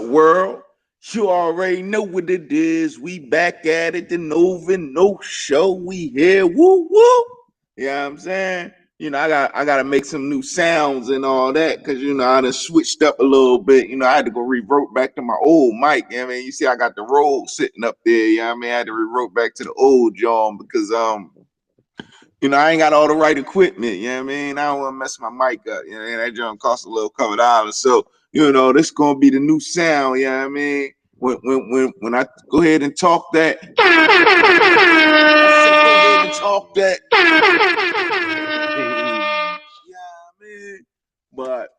World? You already know what it is. We back at it, the Nova No Show. We here, woo woo. You know what I'm saying? I gotta make some new sounds and all that because I done switched up a little bit. I had to go revert back to my old mic. You know what I mean, you see, I got the Rode sitting up there. You know what I mean, I had to revert back to the old John because I ain't got all the right equipment. You know what I mean? I don't want to mess my mic up. That joint costs a little couple dollars. So, this gonna be the new sound. You know what I mean? When I go ahead and talk that, talk that. Yeah, man. But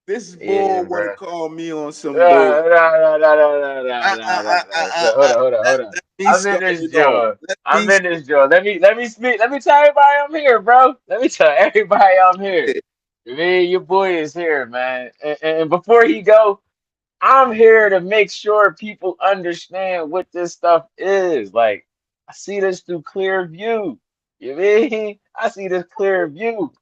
this boy Yeah, want to bro. call me on some bull. Hold on. Let me I'm in start this it off. joint. Let I'm me in start this joint. Let me speak. Let me tell everybody I'm here, bro. Let me tell everybody I'm here. it. Man, your boy is here, man. And before he go, I'm here to make sure people understand what this stuff is. Like, I see this through clear view. You mean? I see this clear view.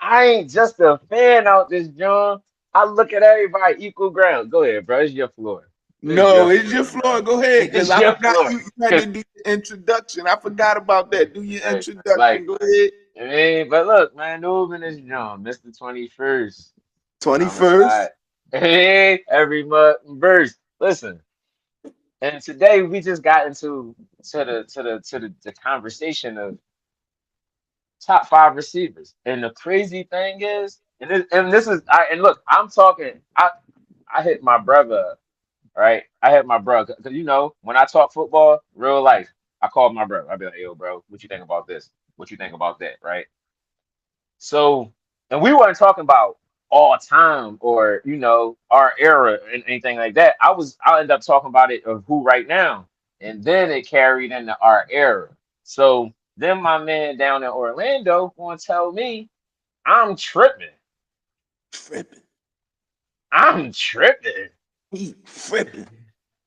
I ain't just a fan out this John. I look at everybody equal ground. Go ahead, bro. It's your floor. It's No, your it's your floor, floor. bro. Go ahead, because It's I your forgot floor. you had to do the introduction. I forgot about that. Do your Like, introduction. Go ahead. I mean, but look, man, moving is John, Mr. 21st. Homicide. 21st. Hey, every month verse. Listen, and today we just got into the conversation of top five receivers. And the crazy thing is, and this is and look, I'm talking. I hit my brother, right? I hit my brother because when I talk football, real life, I call my brother. I be like, "Yo, bro, what you think about this? What you think about that?" Right? So, and we weren't talking about all time or our era and anything like that. I ended up talking about it of who right now, and then it carried into our era. So then my man down in Orlando gonna tell me I'm tripping. Tripping. I'm tripping. He tripping.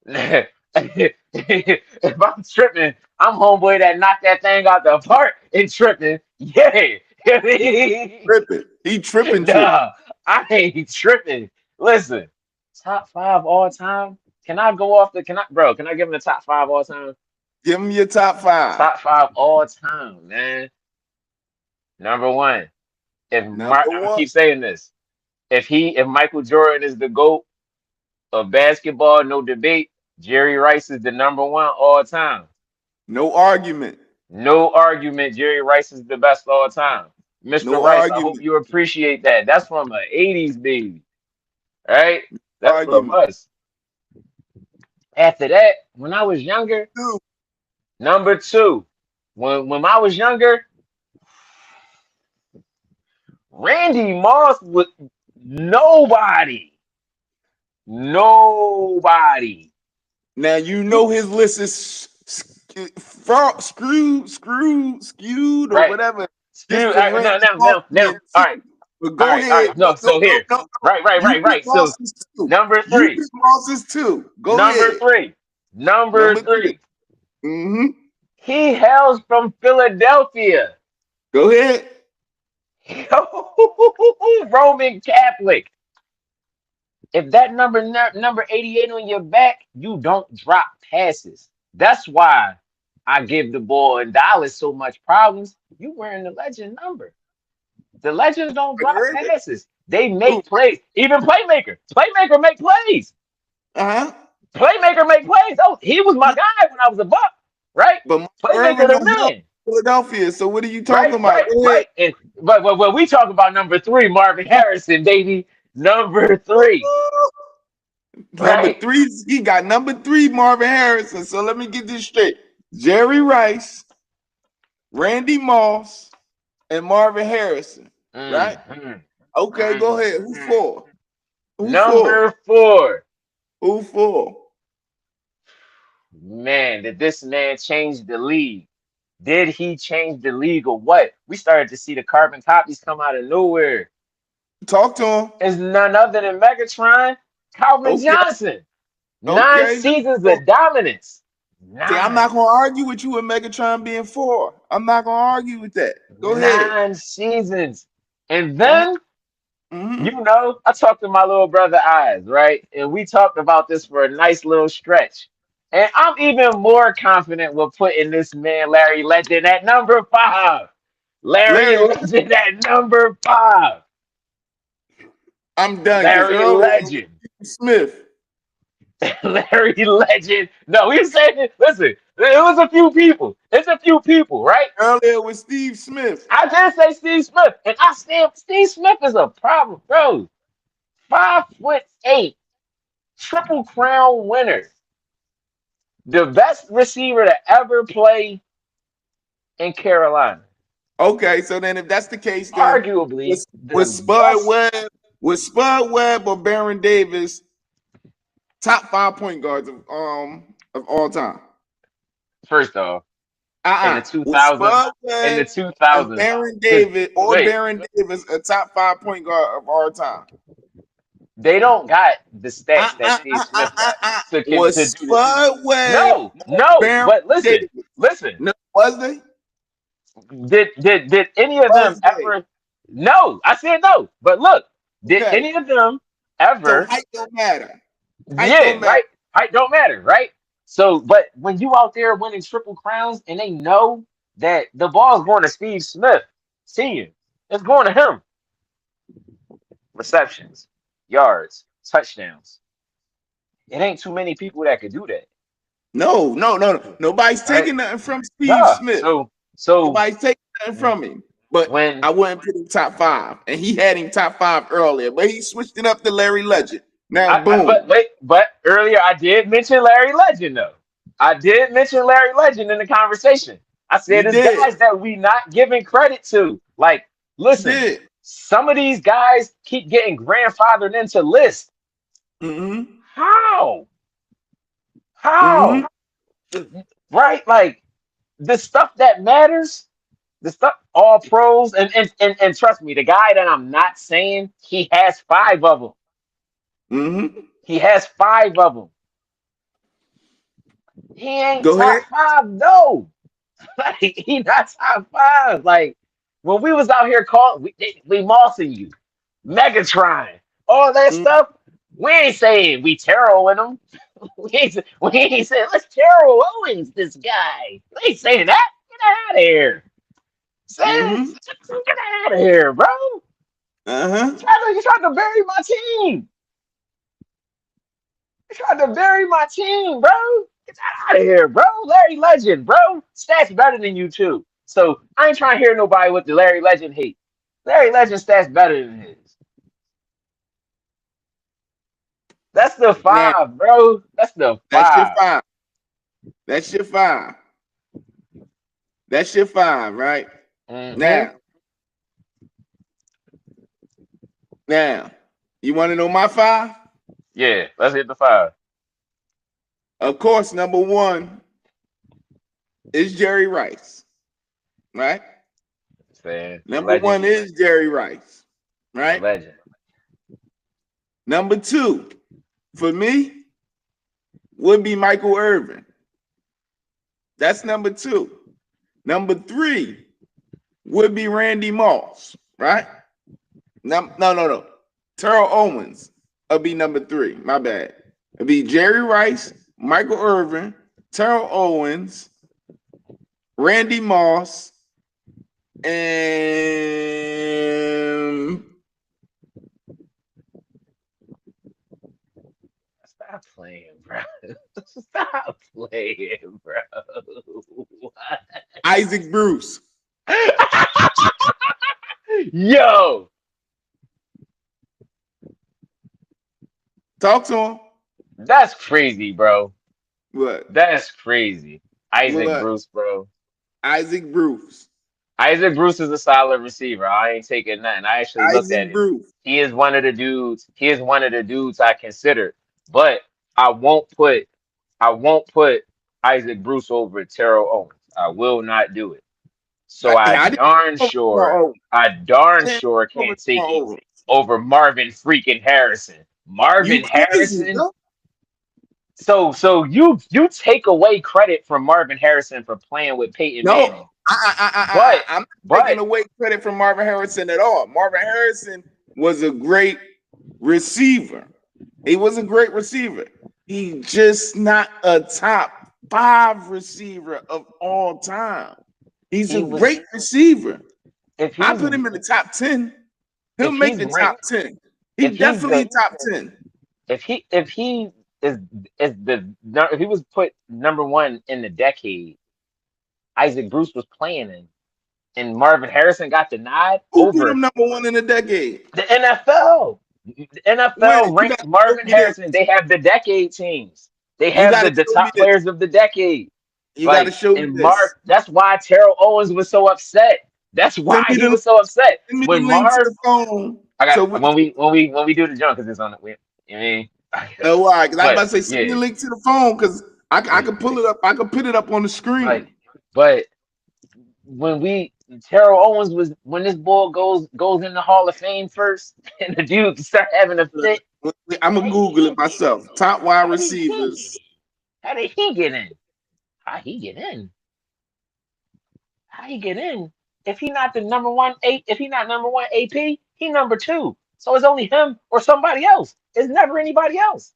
If I'm tripping, I'm homeboy that knocked that thing out the park and tripping. Yeah. Tripping. He tripping, tripping. Nah, I ain't tripping. Listen, top five all time. Can I go off the? Can I give him the top five all time? Give him your top five. Top five all time, man. Number one. Number I'm gonna one. keep saying this. If Michael Jordan is the GOAT of basketball, no debate. Jerry Rice is the number one all time. No argument. No argument. Jerry Rice is the best all time. Mr. No Rice, I hope argument. you appreciate that. That's from an 80s baby. Right? That's from Argument. us. After that, when I was younger, Two. number two. When I was younger, Randy Moss was nobody. Nobody. Now his list is skewed or Right. whatever. Just Excuse because Randy Moss now. being All two. right. But All go right. All ahead. right. No, No, so no, here. no, no. You pick Right. So Moss is two. number You three. pick Moss is two. Go Number ahead. three. Number Number three. three. Mm-hmm. He hails from Philadelphia. Go ahead. Roman Catholic. If that number 88 on your back, you don't drop passes. That's why I give the boy and Dallas so much problems. You wearing the legend number. The legends don't drop Really? passes. They Who? make plays. Even Playmaker. Playmaker make plays. Uh-huh. Playmaker make plays. Oh, he was my guy when I was a buck, right? But Mark Playmaker Irvin the don't help man. Philadelphia. So what are you Right, talking about? right, Go ahead. right. And but we talk about number three, Marvin Harrison, baby. Number three. Number Right? three, he got number three, Marvin Harrison. So let me get this straight. Jerry Rice, Randy Moss, and Marvin Harrison. Right? Mhm, Okay, go ahead. Who mhm. for? Who for? Number four. Who for? Man, did this man change the league? Did he change the league or what? We started to see the carbon copies come out of nowhere. Talk to him. It's none other than Megatron, Calvin Okay, Johnson. 9 seasons okay. of dominance. See, I'm not 9. gonna argue with you with Megatron being four. I'm not gonna argue with that. Go ahead. 9 seasons. And Uh-huh. then Mm-hmm. You know, I talked to my little brother Eyes, right? And we talked about this for a nice little stretch. And I'm even more confident with putting this man, Larry Legend, at number five. Larry Larry, Legend at number five. I'm done because Larry earlier it was Legend. Steve Smith. Larry Legend. No, we said it. Listen, it was a few people. It's a few people, right? Earlier it was Steve Smith. I did say Steve Smith, and I stand. Steve Smith is a problem, bro. 5'8", Triple Crown winner, the best receiver to ever play in Carolina. Okay, so then if that's the case, then Arguably was the was Spud best. Webb was Spud Webb or Baron Davis top 5 point guards of all time? First off, in the Was 2000s, Spud in the Webb and 2000s, Baron the Davis or wait, Baron Davis a top 5 point guard of all time? they don't got the stats that Steve Smith got to Was do this. Spud Webb No, or no. Baron But listen, Davis? listen. No, was they? Did any of them Was they? ever? No, I said no. But look, did Okay. any of them So ever? height don't matter. Height Yeah, don't matter. right. Height don't matter, right? So, but when you out there winning triple crowns and they know that the ball's going to Steve Smith Sr., it's going to him. Receptions, yards, touchdowns. It ain't too many people that could do that, No, no, no, no. Nobody's right? taking nothing from Steve Nah. Smith. So Nobody's taking nothing from him. But when I wouldn't put him top 5. And he had him top 5 earlier, but he switched it up to Larry Legend. Now, but boom. wait, but earlier I did mention Larry Legend though. I did mention Larry Legend in the conversation. I said You there's did. guys that we not giving credit to. Like, You listen, did. some of these guys keep getting grandfathered into lists. Mm-hmm. How? Mm-hmm. How? Right? Like the stuff that matters, the stuff all pros, and trust me, the guy that I'm not saying, he has five of them. Mm-hmm. He has five of them. He ain't Go ahead. top five, no. Like he not top five. Like when we was out here calling, we mossing you, Megatron, all that Mm-hmm. stuff. We ain't saying we Terrell in them. We ain't saying let's Terrell Owens this guy. We ain't saying that. Get out of here. Saying Mm-hmm. get out of here, bro. Uh-huh. You tried to bury my team. You tried to bury my team, bro. Get out of here, bro. Larry Legend, bro. Stats better than you too. So I ain't trying to hear nobody with the Larry Legend hate. Larry Legend stats better than his. That's the Now, five, bro. That's the that's your five. 5. That's your 5. That's your 5, right? Mm-hmm. Now, now, you want to know my 5? Yeah, let's hit the five. Of course, number 1 is Jerry Rice, right? Saying Number legend, 1 is Jerry Rice, right? legend. Number 2, for me, would be Michael Irvin. That's number 2. Number 3 would be Randy Moss, right? No. Terrell Owens would be number 3. My bad. It'd be Jerry Rice, Michael Irvin, Terrell Owens, Randy Moss, and Stop playing, bro. Stop playing, bro. What? Isaac Bruce. Yo, Talk to him. that's crazy, bro. What? That's crazy. Isaac What? Bruce, bro. Isaac Bruce. Isaac Bruce is a solid receiver. I ain't taking nothing. I actually looked at Isaac him. Bruce. He is one of the dudes. He is one of the dudes I consider. But I won't put I won't put Isaac Bruce over Terrell Owens. I will not do it. So I didn't I darn I didn't sure over can't take him over. over Marvin freaking Harrison. You Marvin crazy, Harrison. bro? So you take away credit from Marvin Harrison for playing with Peyton No, Manning. But I'm not taking but away credit from Marvin Harrison at all. Marvin Harrison was a great receiver. He was a great receiver. He just not a top 5 receiver of all time. He's a He was great receiver. if I he's put him in the top 10. He'll if make he's the top ranked 10. He if he's definitely the top 10. if he is if he was put number one in the decade Isaac Bruce was playing in, and Marvin Harrison got denied Who put over him number 1 in the decade? the NFL. The When NFL you got ranked to show Marvin me this. Harrison. They have the decade teams. They You have got to the show me top this. players of the decade. You got to Like show me and this. That's why Terrell Owens was so upset. That's why Send me he the was so upset send me the when link to Marv. the phone. I got So we, when we do the jump because it's on the. I mean, why? Because I was about but to say send me yeah, the link to the phone because I yeah, could pull it up. I could put it up on the like screen. but when we Terrell Owens was when this boy goes in the Hall of Fame first, and the dude start having a fit. I'm gonna Google it myself. Top wide How did he get receivers. in? How did he get in? How he get in? How he get in? If he not the number one eight, if he not number one AP, he number two. So it's only him or somebody else. It's never anybody else.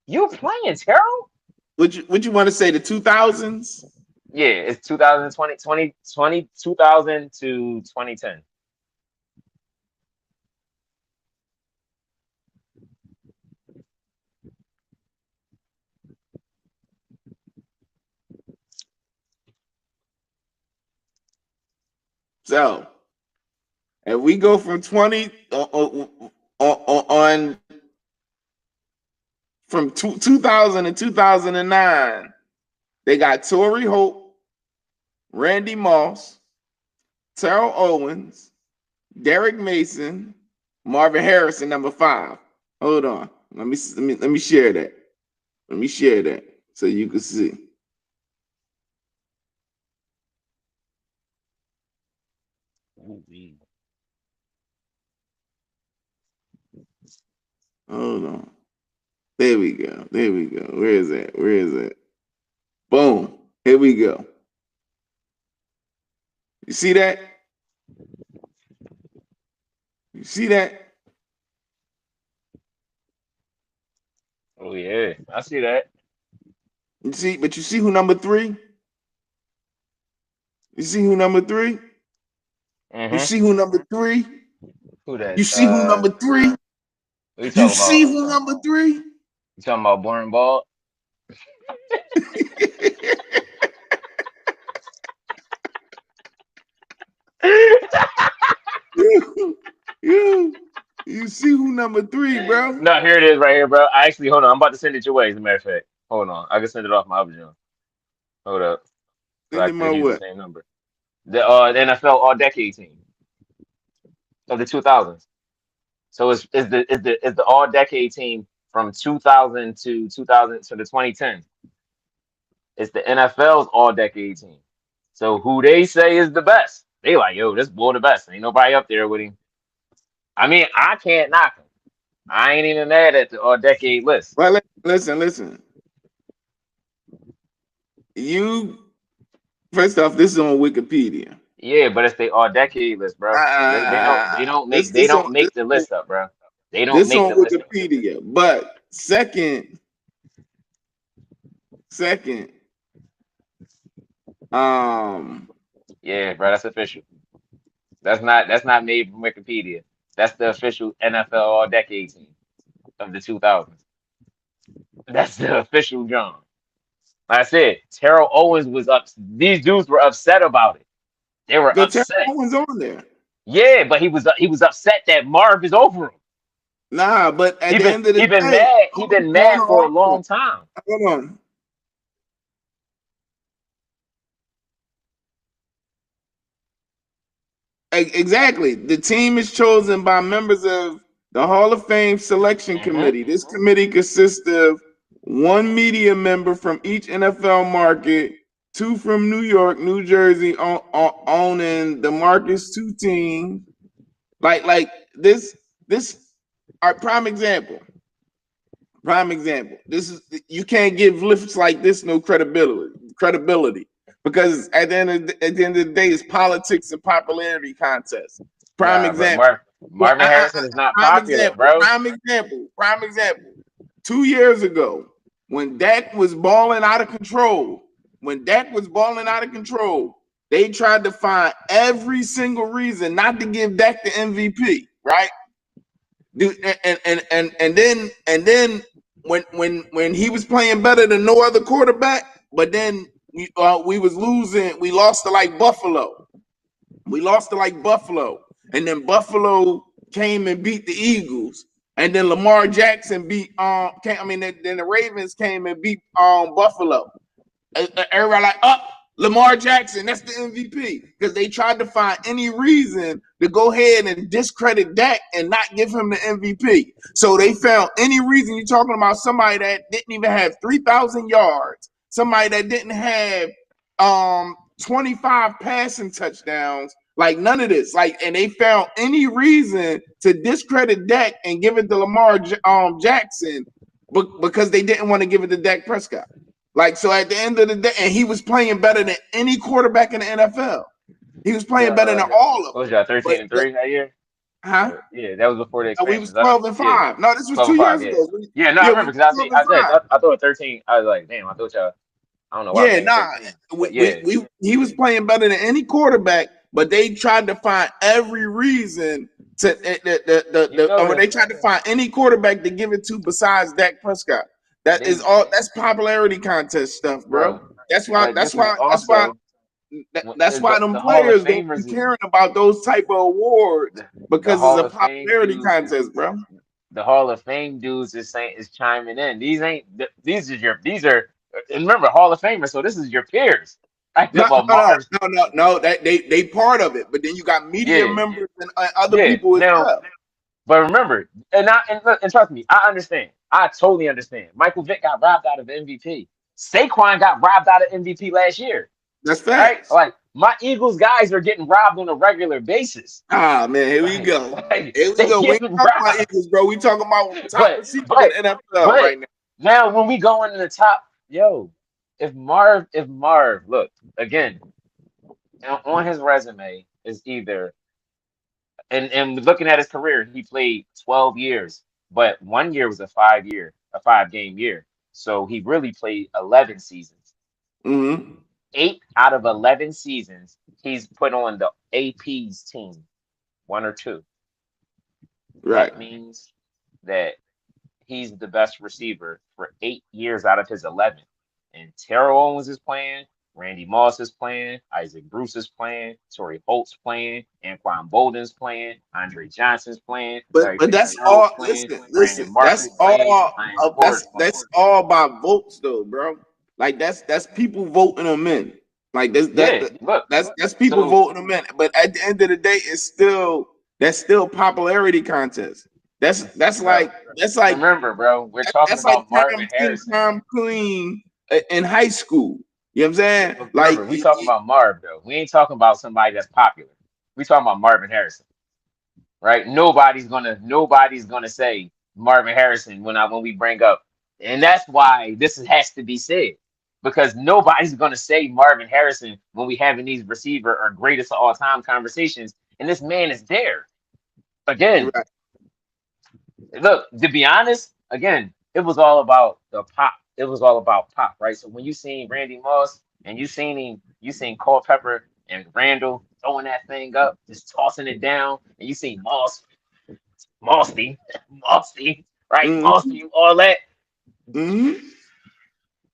You playing Terrell? Would you want to say the 2000s? Yeah, it's 2020, 2000 to 2010. So if we go from 20 on from 2000 to 2009, they got Torrey Hope, Randy Moss, Terrell Owens, Derek Mason, Marvin Harrison, number 5. Hold on. Let me share that. Let me share that so you can see. Hold on. There we go. There we go. Where is that? Where is that? Boom. Here we go. You see that? You see that? Oh yeah, I see that. You see, but you see who number 3? You see who number 3? You Mm-hmm. see who number 3? Who that? You see who number 3? What you You talking see about? who number 3? You talking about Born Ball? you, you see who number 3, bro? No, here it is right here, bro. I actually hold on. I'm about to send it your way. As a matter of fact, hold on. I can send it off my other joint. Hold up, so Send I him my can use the what? same number. The NFL All Decade team of the 2000s. So it's the All Decade team from 2000 to 2000 to the 2010s. It's the NFL's All Decade team. So who they say is the best? They like, yo, this boy the best. Ain't nobody up there with him. I mean, I can't knock him. I ain't even mad at the All Decade list. Well, listen. You first off, this is on Wikipedia. Yeah, but it's the All Decade list, bro. They don't they don't This make they this on don't this, make the list up, bro. They don't this make on the list up. Wikipedia. But second, um, Yeah, bro, that's official. That's not made from Wikipedia. That's the official NFL All Decade team of the 2000s. That's the official John. Like I said, Terrell Owens was up. These dudes were upset about it. They were the Terrell upset. Owens on there. Yeah, but he was upset that Marv is over him. Nah, but at He the been end of the he been day, mad. He been hold mad on, for a hold on, long time. hold on. Exactly. The team is chosen by members of the Hall of Fame Selection Hmm. Committee. This committee consists of one media member from each NFL market, 2 from New York, New Jersey, owning the market's 2 teams. Like this. Our prime example. Prime example. This is you can't give lifts like this no credibility because at the end of the day, it's politics and popularity contest. Prime Nah, bro, example. Well, Marvin Harrison is not prime popular, example. bro. Prime example. 2 years ago, when Dak was balling out of control, they tried to find every single reason not to give Dak the MVP, right? Dude, and then when he was playing better than no other quarterback, but then we was losing, we lost to like Buffalo. We lost to like Buffalo, and then Buffalo came and beat the Eagles, and then Lamar Jackson beat then the Ravens came and beat Buffalo. Everybody like, Lamar Jackson, that's the MVP. Because they tried to find any reason to go ahead and discredit Dak and not give him the MVP. So they found any reason. You're talking about somebody that didn't even have 3,000 yards, somebody that didn't have 25 passing touchdowns, like none of this. Like, and they found any reason to discredit Dak and give it to Lamar Jackson because they didn't want to give it to Dak Prescott. Like, so at the end of the day, and he was playing better than any quarterback in the NFL. He was playing better than all of What was them. y'all But 13-3 that year? huh? Yeah, that was before the We was expansions. 12 and Yeah, 5. No, this was 12 2 and 5. years Yeah, ago. yeah. No, I Yeah, we remember was because 12 and I said 5. I thought 13. I was like, damn, I thought y'all. I don't know why I'm Yeah, thinking nah. 13. But yeah, He was playing better than any quarterback, but they tried to find every reason to or they tried to find any quarterback to give it to besides Dak Prescott. That is they, all. That's popularity contest stuff, bro. bro. That's why. But this is also That's why them the Hall of players don't be Famers is caring about those type of awards the because it's Hall a of Fame popularity dudes. contest, bro. The Hall of Fame dudes is chiming in. These ain't these are and remember Hall of Famers. So this is your peers. Right? No, Well, no, no, Marv's no, no, no. That they part of it, but then you got media yeah members and other yeah. people as Now well. but remember, and trust me, I understand. I totally understand. Michael Vick got robbed out of MVP. Saquon got robbed out of MVP last year. That's Right? facts. Like my Eagles guys are getting robbed on a regular basis. Ah, man, here we Like, go. like Here we they go. We ain't getting talking about robbed. Eagles, bro. We talking about top But receivers in but the NFL but right now. now when we go into the top, yo, if Marv, look again on his resume is either and looking at his career, he played 12 years, but 1 year was a 5 game year. So he really played 11 seasons. Mm-hmm. 8 out of 11 seasons, he's put on the AP's team, one or two. Right. That means that he's the best receiver for 8 years out of his 11. And Terrell Owens is playing, Randy Moss is playing, Isaac Bruce is playing, Torrey Holt's playing, Anquan Bolden's playing, Andre Johnson's playing, Larry But that's Fitzgerald's all. playing, Listen. Brandon That's Marshall's playing, all. Ryan Moore's playing. That's all by votes, though, bro. Like that's people voting them in. Like Yeah, look. that's people So voting them in. But at the end of the day, that's still popularity contest. That's bro, like that's like remember, bro, we're talking that's like about Marvin Tim Harrison. Tom Clean in high school. You know what I'm saying? But Like, remember, we talking about Marv though. We ain't talking about somebody that's popular. We talking about Marvin Harrison, right? Nobody's gonna say Marvin Harrison when we bring up, and that's why has to be said because nobody's gonna say Marvin Harrison when we having these receiver or greatest of all time conversations, and this man is there again. right, Look, to be honest, again, it was all about the pop. It was all about pop, right? So when you seen Randy Moss and you seen Culpepper and Randall throwing that thing up, just tossing it down, and you seen Mossy, Mossy, right? mm-hmm, Mossy, all that. mm-hmm,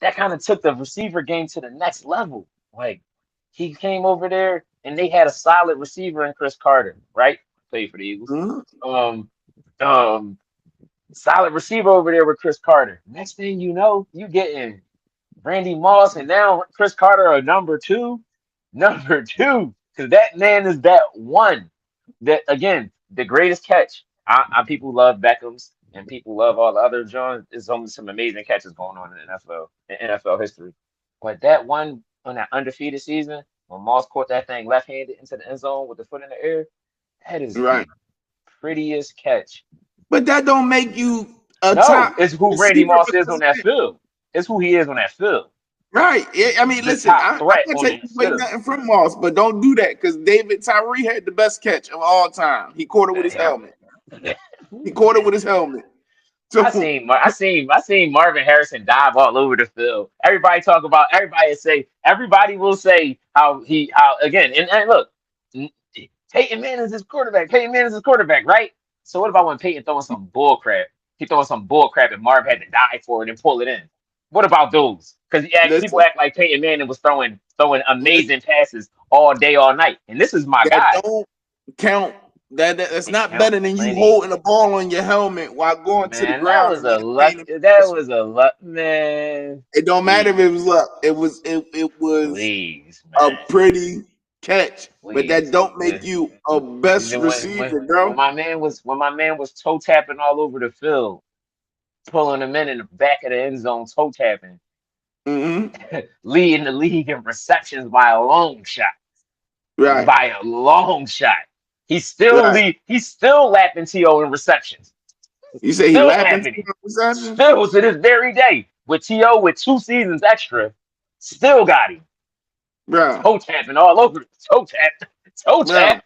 That kind of took the receiver game to the next level. Like he came over there and they had a solid receiver in Chris Carter, right? Played for the Eagles. mm-hmm, Um, um, solid receiver over there with Chris Carter. Next thing you know, you getting Randy Moss and now Chris Carter are number two, because that man is that one. That again, the greatest catch. People love Beckham's and people love all the other Johns. There's only some amazing catches going on in NFL history. But that one on that undefeated season when Moss caught that thing left-handed into the end zone with the foot in the air, that is right. the prettiest catch. But that don't make you a No, top it's who Randy receiver Moss is on because that field. It's who he is on that field. Right. Yeah, I mean, the listen, top I'm threat gonna on take that away field. nothing from Moss, but don't do that because David Tyree had the best catch of all time. He caught it with his helmet. He caught it with his helmet. So I seen Marvin Harrison dive all over the field. Everybody will say how again and look, Peyton Manning's his quarterback. Peyton Manning's his quarterback, right? So what about when Peyton throwing some bull crap? He throwing some bull crap and Marv had to die for it and pull it in. What about those? Because people listen, act like Peyton Manning was throwing listen, amazing passes all day, all night. And this is my that guy. don't count. That's It not count better than you plenty. holding the ball on your helmet while going to the Man, that ground was and a getting luck. painted. That was a luck, man. It don't matter if it Please, was luck. It was please, a man, pretty catch, but that please. don't make you a best receiver, bro. When my man was toe tapping all over the field, pulling him in the back of the end zone, toe tapping, Hmm. leading the league in receptions by a long shot. Right, By a long shot. right. He's still lapping T.O. in receptions. You say he Still lapping lapping to him. the receptions, Still to this very day. With T.O. with 2 seasons extra, still got him. bro, Toe tapping all over. Toe tap. Toe bro, tap.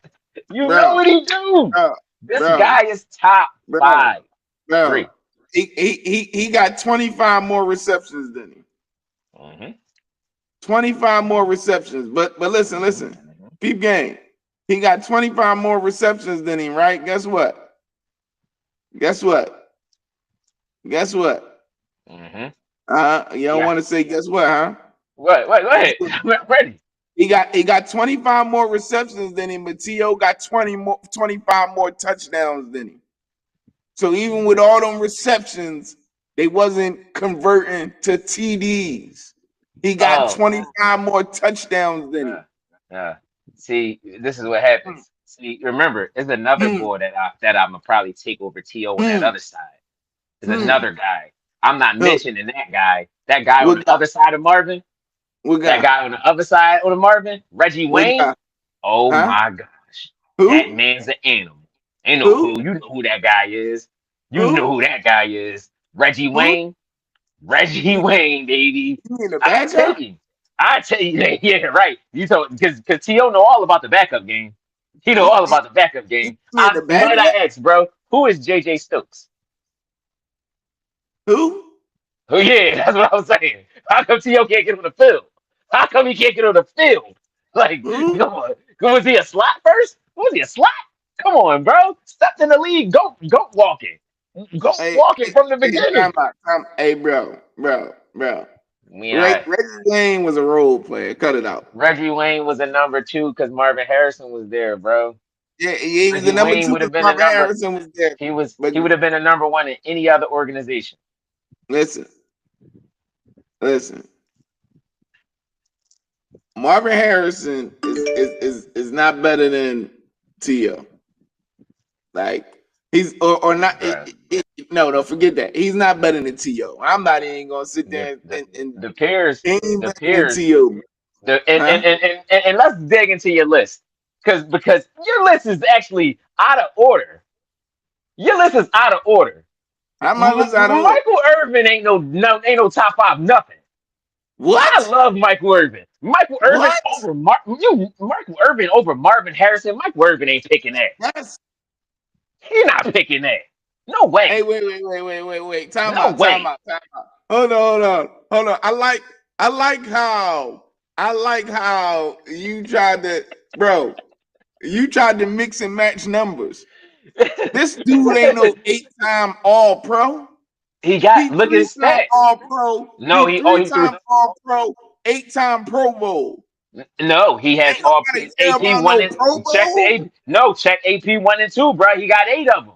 You know bro, what he do. bro, This bro, guy is top bro, five. bro. Three. He got 25 more receptions than him. Mm-hmm. 25 more receptions. But listen. Peep game. He got 25 more receptions than him, right? Guess what? Guess what? Guess what? Mm-hmm. You don't Yeah. want to say guess what, huh? Guess Wait. what? I'm ready. He got 25 more receptions than him, but T.O. got 25 more touchdowns than him. So even with Mm-hmm. all them receptions, they wasn't converting to TDs. He got Oh. 25 more touchdowns than Uh, him. uh. See, this is what happens. See, remember, there's another Hmm, boy that I'm gonna probably take over T.O. on that hmm, other side. There's hmm. another guy. I'm not Oh, mentioning that guy. That guy on what the guy? other side of Marvin. What That guy? guy on the other side of the Marvin, Reggie What Wayne. guy? Oh Huh? my gosh, that Who? man's an animal. Ain't no Who? who. You know who that guy is. You know Who? who that guy is. Reggie Who? Wayne. Reggie You, Wayne, baby. you mean the I bad tell guy? you. I tell you. Yeah, right. You told because T.O. know all about the backup game. He know You, all you, about the backup you game. mean the bad Might guy? I ask, bro, who is J.J. Stokes? Who? Oh yeah, that's what I was saying. How come T.O. can't get on the field? How come he can't get on the field? Like, Who? come on. Was he a slot first? Was he a slot? Come on, bro. Stepped in the league. Go walking. Go Hey, walking hey, from the hey, time beginning. out. Hey, bro. Yeah. Reggie Wayne was a role player. Cut it out. Reggie Wayne was a number two because Marvin Harrison was there, bro. Yeah, he was the Reggie number Wayne two would have because been a Marvin number. Harrison was there. But He would have been a number one in any other organization. listen, listen. Marvin Harrison is not better than T.O. Like he's or not. Bruh. No, forget that. He's not better than T.O. I'm not even gonna sit The there the and the peers, he ain't the better than peers T.O. The Huh? and let's dig into your list because your list is actually out of order. Your list is out of order. How my list out of order? Michael Irvin ain't no top five nothing. I What? love Michael Irvin. What? Michael Irvin over Marvin Harrison. Michael Irvin ain't picking that. That's He not picking that. No hey, way. wait. Time No out, time way. out, time out. Hold on. I like how you tried to, bro. You tried to mix and match numbers. This dude ain't no 8-time All Pro. He got He look at his 3-time stats. All Pro. No, He he threw. 3-time All Pro. 8-time Pro Bowl. No, he has Ain't all nobody care AP about one no and Pro check the Bowl. AP. No, check AP one and two, bro. He got 8 of them.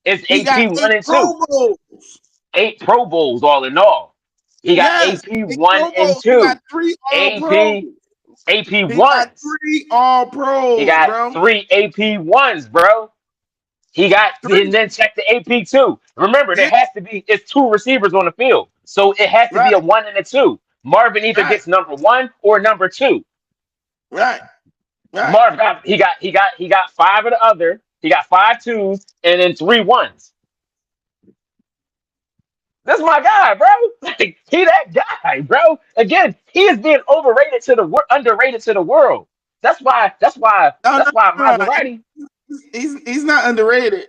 It's He got AP one eight and two. Pro Bowls. 8 Pro Bowls all in all. He got Yes, AP eight one Pro and Bowls. He got two. 3 All Pros. AP AP He got ones. 3 All He Pros, got bro. 3 AP ones, bro. He got and Three. then check the AP 2. Remember, there Yeah, has to be it's 2 receivers on the field, so it has to be a right, one and a two. Marvin either right, gets number one or number two. right, right. Marv got he got 5 of the other. He got 5 twos and then 3 ones. That's my guy, bro. Like he that guy, bro. Again, he is being overrated to the underrated to the world. That's why. That's why. No, That's no, why no, no. Maserati. He's not underrated.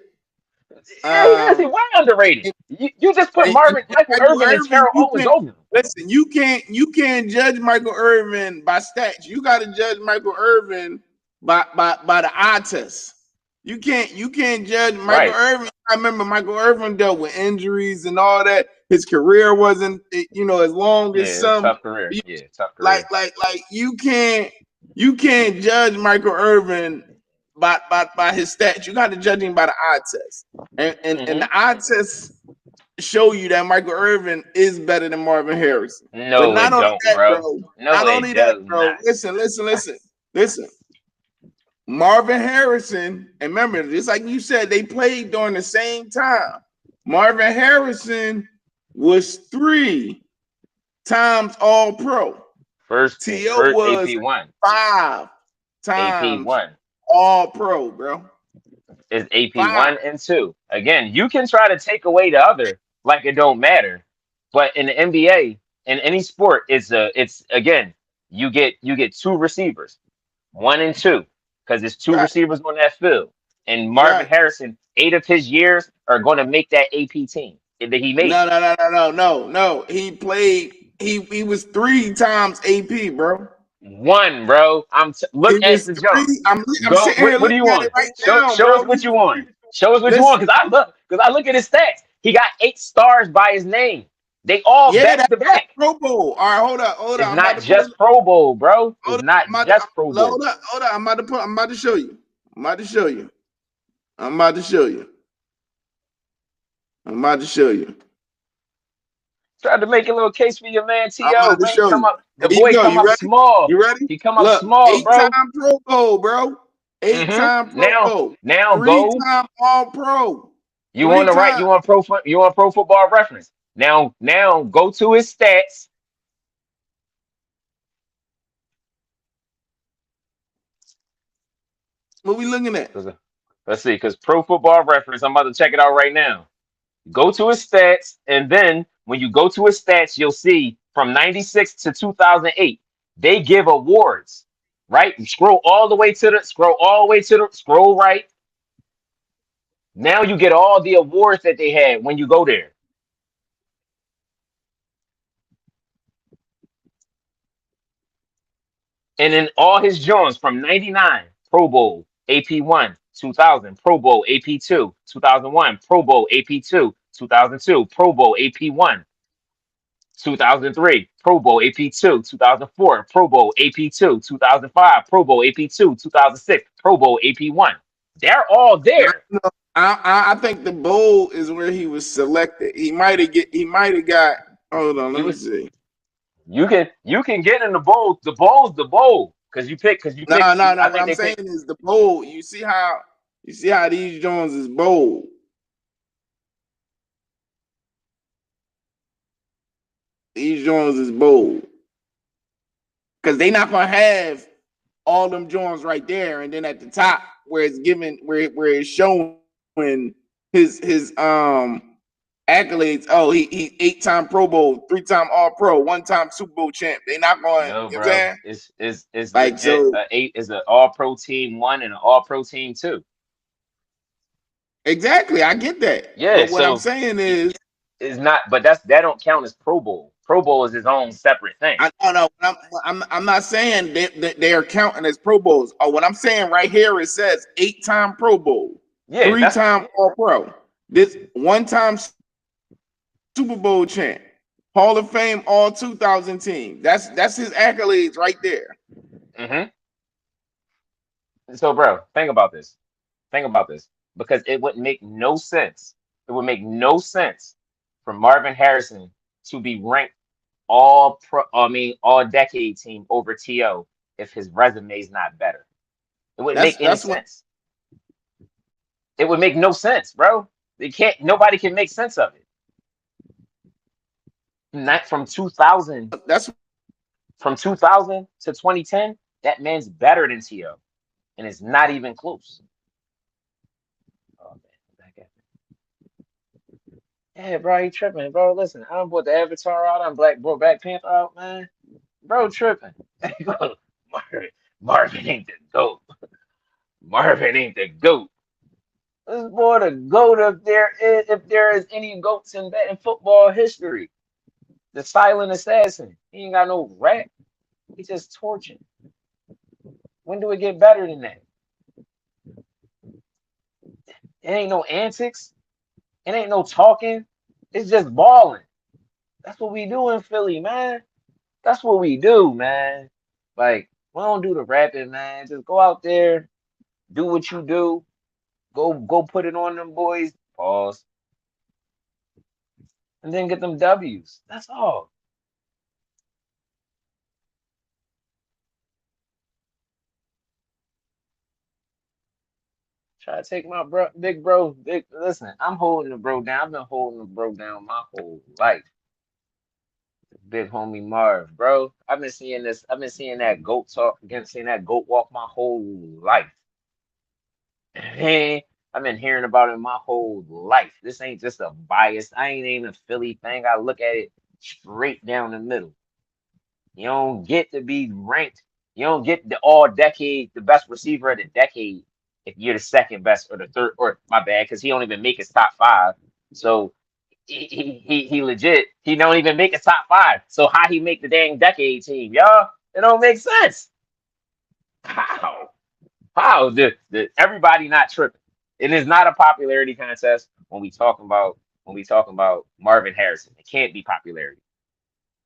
Yeah, he is. He Um, way underrated. You just put and Michael Michael Irvin and Irvin, Terrell you Owens can't over him. listen. You can't judge Michael Irvin by stats. You got to judge Michael Irvin by the eye test. You can't judge Michael Right. Irvin. I remember Michael Irvin dealt with injuries and all that. His career wasn't as long as Yeah, some. tough career. Yeah, tough Like career. you can't judge Michael Irvin by his stats. You got to judge him by the eye test, and Hmm. the eye test show you that Michael Irvin is better than Marvin Harrison. But No, not it only don't, that, bro. bro. No, Not it only that, does bro. not. Listen. Marvin Harrison, and remember, just like you said, they played during the same time. Marvin Harrison was 3 times All Pro. T.O. First was AP one. 5 times AP1 All Pro, bro. is AP Five. one and two. Again, you can try to take away the other like it don't matter, but in the NBA, in any sport, it's again you get two receivers, one and two, because it's two Right, receivers on that field. And Marvin right. Harrison, 8 of his years are going to make that AP team. That he made No, no, no, no, no, no, no. He played. He was 3 times AP, bro. one, bro. Look It at was the jump. three. I'm Go. sitting here What do you looking at it want? right Show now, show bro. us what He you was want. three. Show us what you want, Listen, because I look at his stats. He got 8 stars by his name. They all yeah, back that's to back. Pro Bowl. All right, hold up, hold It's up. I'm about not to pull it. just Pro Bowl, bro. It's Hold up. not just Pro Bowl. Hold up. I'm about to show you. I'm about to show you. I'm about to show you. I'm about to show you. Tried to make a little case for your man I'm To, about to man. He show come you. up. The Here you boy go. come You up ready? small. You ready? He come up Look, small, bro. 8 time Pro Bowl, bro. 8 time Pro Now, Bowl. now Three go. time All Pro. You Three want to write? time. You want Pro Football Reference. Now go to his stats. What we looking at? Let's see, because Pro Football Reference, I'm about to check it out right now. Go to his stats, and then when you go to his stats, you'll see from 96 to 2008, they give awards, right? You scroll right. Now you get all the awards that they had when you go there. And then all his joints from 99, Pro Bowl, AP1, 2000, Pro Bowl, AP2, 2001, Pro Bowl, AP2, 2002, Pro Bowl, AP1, 2003, Pro Bowl AP2, 2004, Pro Bowl AP2, 2005, Pro Bowl AP2, 2006, Pro Bowl AP1. They're all there. I think the bowl is where he was selected. He might have got. Hold on, He let me was see. you can get in the bowl. The bowl because you No, pick. no, no. I What think I'm they saying pick. is the bowl. You see how these Jones is bold. These Jones is bold because they not gonna have all them Jones right there, and then at the top where it's given where it's showing his accolades. Oh, he 8 time Pro Bowl, 3 time All Pro, 1 time Super Bowl champ. They not going. No, You know what I'm bro. saying? It's Like legit. so. Eight is an All Pro Team 1 and an All Pro Team 2. Exactly, I get that. Yeah. But what I'm So saying it is, is not. But that don't count as Pro Bowl. Pro Bowl is his own separate thing. I don't know. I'm not saying that they are counting as Pro Bowls. What I'm saying right here, it says 8 time Pro Bowl, Yeah. three That's time All Pro, this 1 time Super Bowl champ, Hall of Fame All 2000 team. That's his accolades right there. hmm So, bro, think about this. Think about this because it would make no sense. It would make no sense for Marvin Harrison to be ranked all pro. I mean, all decade team over To if his resume is not better. It wouldn't That's make any that's what sense. It would make no sense, bro. They can't. Nobody can make sense of it. Not from 2000, that's from 2000 to 2010. That man's better than To, and it's not even close. Oh man, back at Yeah, bro, he tripping, bro. Listen, I done bought the Avatar out, I done Black Panther out, man. Bro, tripping. Marvin, Marvin ain't the GOAT. Marvin ain't the GOAT. This boy the GOAT if there is any GOATs in football history. The silent assassin. He ain't got no rap. He just torching. When do it get better than that? It ain't no antics. It ain't no talking. It's just balling. That's what we do in Philly, man. That's what we do, man. Like, we don't do the rapping, man. Just go out there, do what you do. Go put it on them boys. Pause. And then get them W's. That's all. Try to take my big. Listen, I'm holding the bro down. I've been holding the bro down my whole life. Big homie Marv, bro. I've been seeing this. I've been seeing that goat talk again, seeing that goat walk my whole life. Hey, I've been hearing about it my whole life. This ain't just a bias. I ain't even a Philly thing. I look at it straight down the middle. You don't get to be ranked. You don't get the all decade, the best receiver of the decade if you're the second best or the third, or my bad, because he don't even make his top five. So he legit, he don't even make his top five. So how he make the dang decade team, y'all? It don't make sense. How? How? Everybody not tripping. It is not a popularity contest when we talking about Marvin Harrison. It can't be popularity.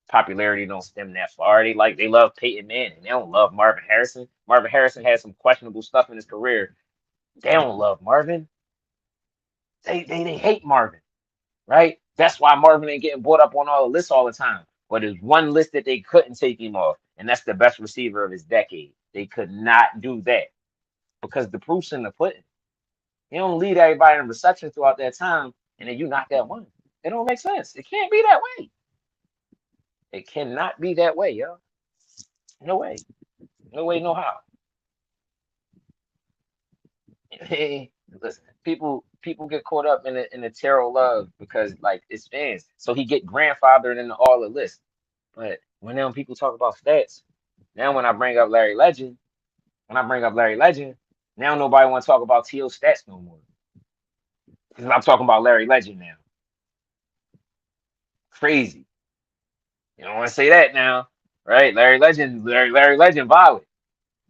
Popularity don't stem that far. They love Peyton Manning. They don't love Marvin Harrison. Marvin Harrison has some questionable stuff in his career. They don't love Marvin. They hate Marvin, right? That's why Marvin ain't getting brought up on all the lists all the time. But there's one list that they couldn't take him off, and that's the best receiver of his decade. They could not do that because the proof's in the pudding. You don't lead everybody in reception throughout that time, and then you knock that one. It don't make sense. It can't be that way. It cannot be that way, yo. No way. No way, no how. Hey, listen, people get caught up in the Terrell love because like it's fans. So he get grandfathered into all the lists. But when them people talk about stats, now when I bring up Larry Legend, now nobody want to talk about T.O. stats no more. Because I'm talking about Larry Legend now. Crazy. You don't want to say that now, right? Larry Legend violent,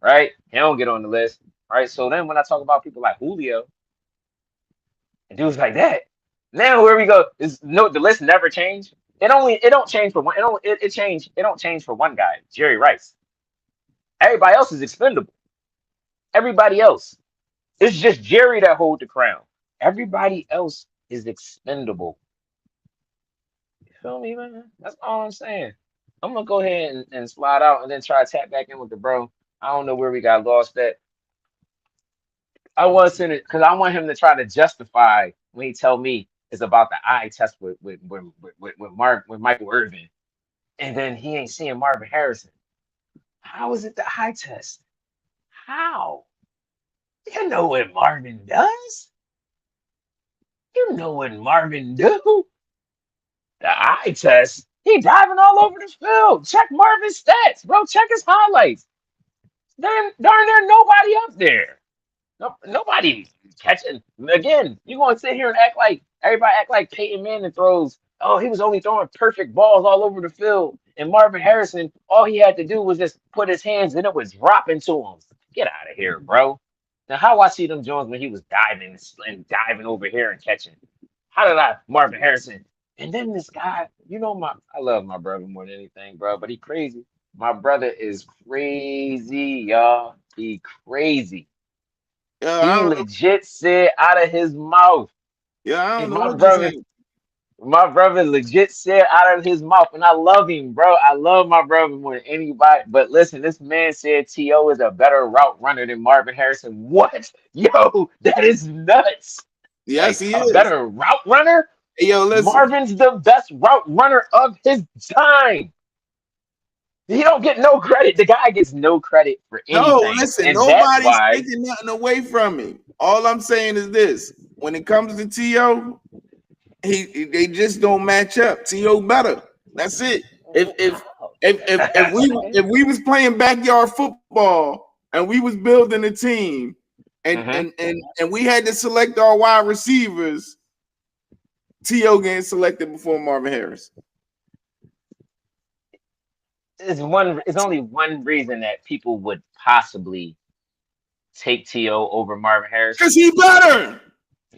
right? He don't get on the list. Right. So then when I talk about people like Julio and dudes like that, now where we go is no the list never changed. It don't change for one. It don't change for one guy, Jerry Rice. Everybody else is expendable. Everybody else. It's just Jerry that hold the crown. Everybody else is expendable. You feel me, man? That's all I'm saying. I'm gonna go ahead and slide out and then try to tap back in with the bro. I don't know where we got lost at. I was in it because I want him to try to justify when he tell me it's about the eye test with Michael Irvin, and then he ain't seeing Marvin Harrison. How is it the eye test? How? You know what Marvin does? You know what Marvin do? The eye test. He diving all over the field. Check Marvin's stats, bro. Check his highlights. Darn there, nobody up there. No, nobody catching. Again, you going to sit here and act like Peyton Manning throws. Oh, he was only throwing perfect balls all over the field. And Marvin Harrison, all he had to do was just put his hands and it was dropping to him. Get out of here, bro. Now, how I see them Jones when he was diving and diving over here and catching? How did I, Marvin Harrison? And then this guy, I love my brother more than anything, bro, but he crazy. My brother is crazy, y'all. He crazy. Yeah, I He don't know. legit said out of his mouth. Yeah, I And don't know what you're saying. my brother legit said out of his mouth, and I love him, bro. I love my brother more than anybody. But listen, this man said T.O. is a better route runner than Marvin Harrison. What? Yo, that is nuts. Yes, Like he a is. better route runner? Hey, yo, listen. Marvin's the best route runner of his time. He don't get no credit. The guy gets no credit for No, anything. listen. And that's Nobody's why taking nothing away from him. All I'm saying is this: when it comes to To, they just don't match up. T.O. better. That's it. If we was playing backyard football and we was building a team and we had to select our wide receivers, T.O. getting selected before Marvin Harris. It's only one reason that people would possibly take T.O. over Marvin Harrison. Because he better.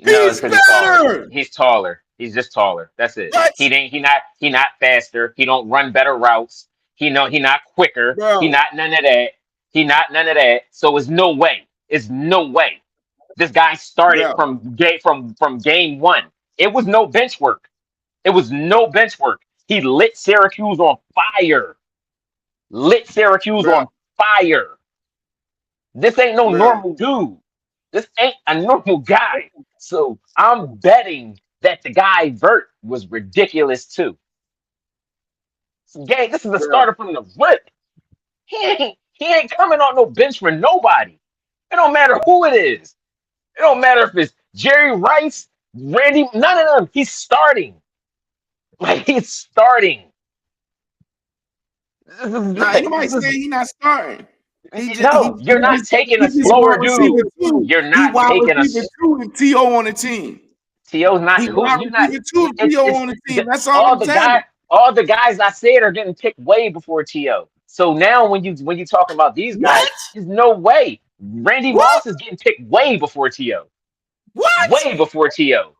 No, it's He's because better. He's taller. He's just taller. That's it. What? He not faster. He don't run better routes. He not quicker. Bro. He not none of that. He not none of that. So it's no way. It's no way. This guy started from game one. It was no bench work. It was no bench work. He lit Syracuse on fire. Lit Syracuse on fire. This ain't no normal dude. This ain't a normal guy. So I'm betting that the guy Vert was ridiculous too. Gang, this is a starter from the rip. He ain't coming on no bench for nobody. It don't matter who it is. It don't matter if it's Jerry Rice, Randy, none of them. He's starting. Like, he's starting. Nobody saying he's not starting. You're not taking a slower dude. You're not taking a two and T.O. on the team. T.O.'s not who you're not. T.O. on the team. That's all I'm saying. All the guys I said are getting picked way before T.O. So now when you talk about these guys, there's no way. Randy Moss is getting picked way before T.O. What? Way before T.O.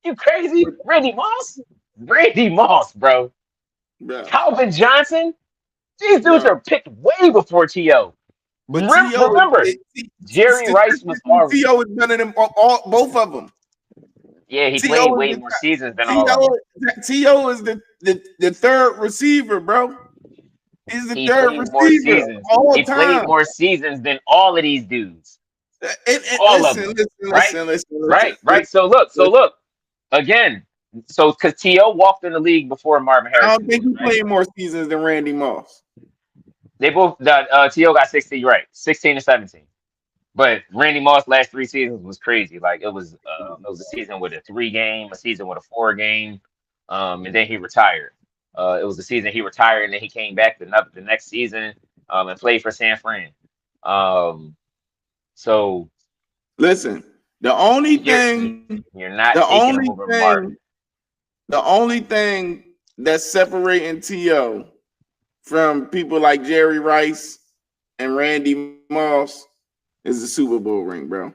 You crazy? Randy Moss? Randy Moss, bro. Calvin Johnson? These dudes are picked way before T.O. But remember, Jerry Rice was already. T.O. is better than both of them. Yeah, he played way more seasons than all of them. T.O. is the third receiver, bro. He's the third receiver. He played more seasons than all of these dudes. All of them. Right. So look. Again, because T.O. walked in the league before Marvin Harrison. I don't think he played more seasons than Randy Moss. They both, T.O. got 16, right? 16 and 17. But Randy Moss' last 3 seasons was crazy. Like, it was a season with a 3-game, a season with a 4-game, and then he retired. It was the season he retired, and then he came back the next season and played for San Fran. So, listen, the only thing you're not taking over Marvin. The only thing that's separating T.O. from people like Jerry Rice and Randy Moss is the Super Bowl ring, bro.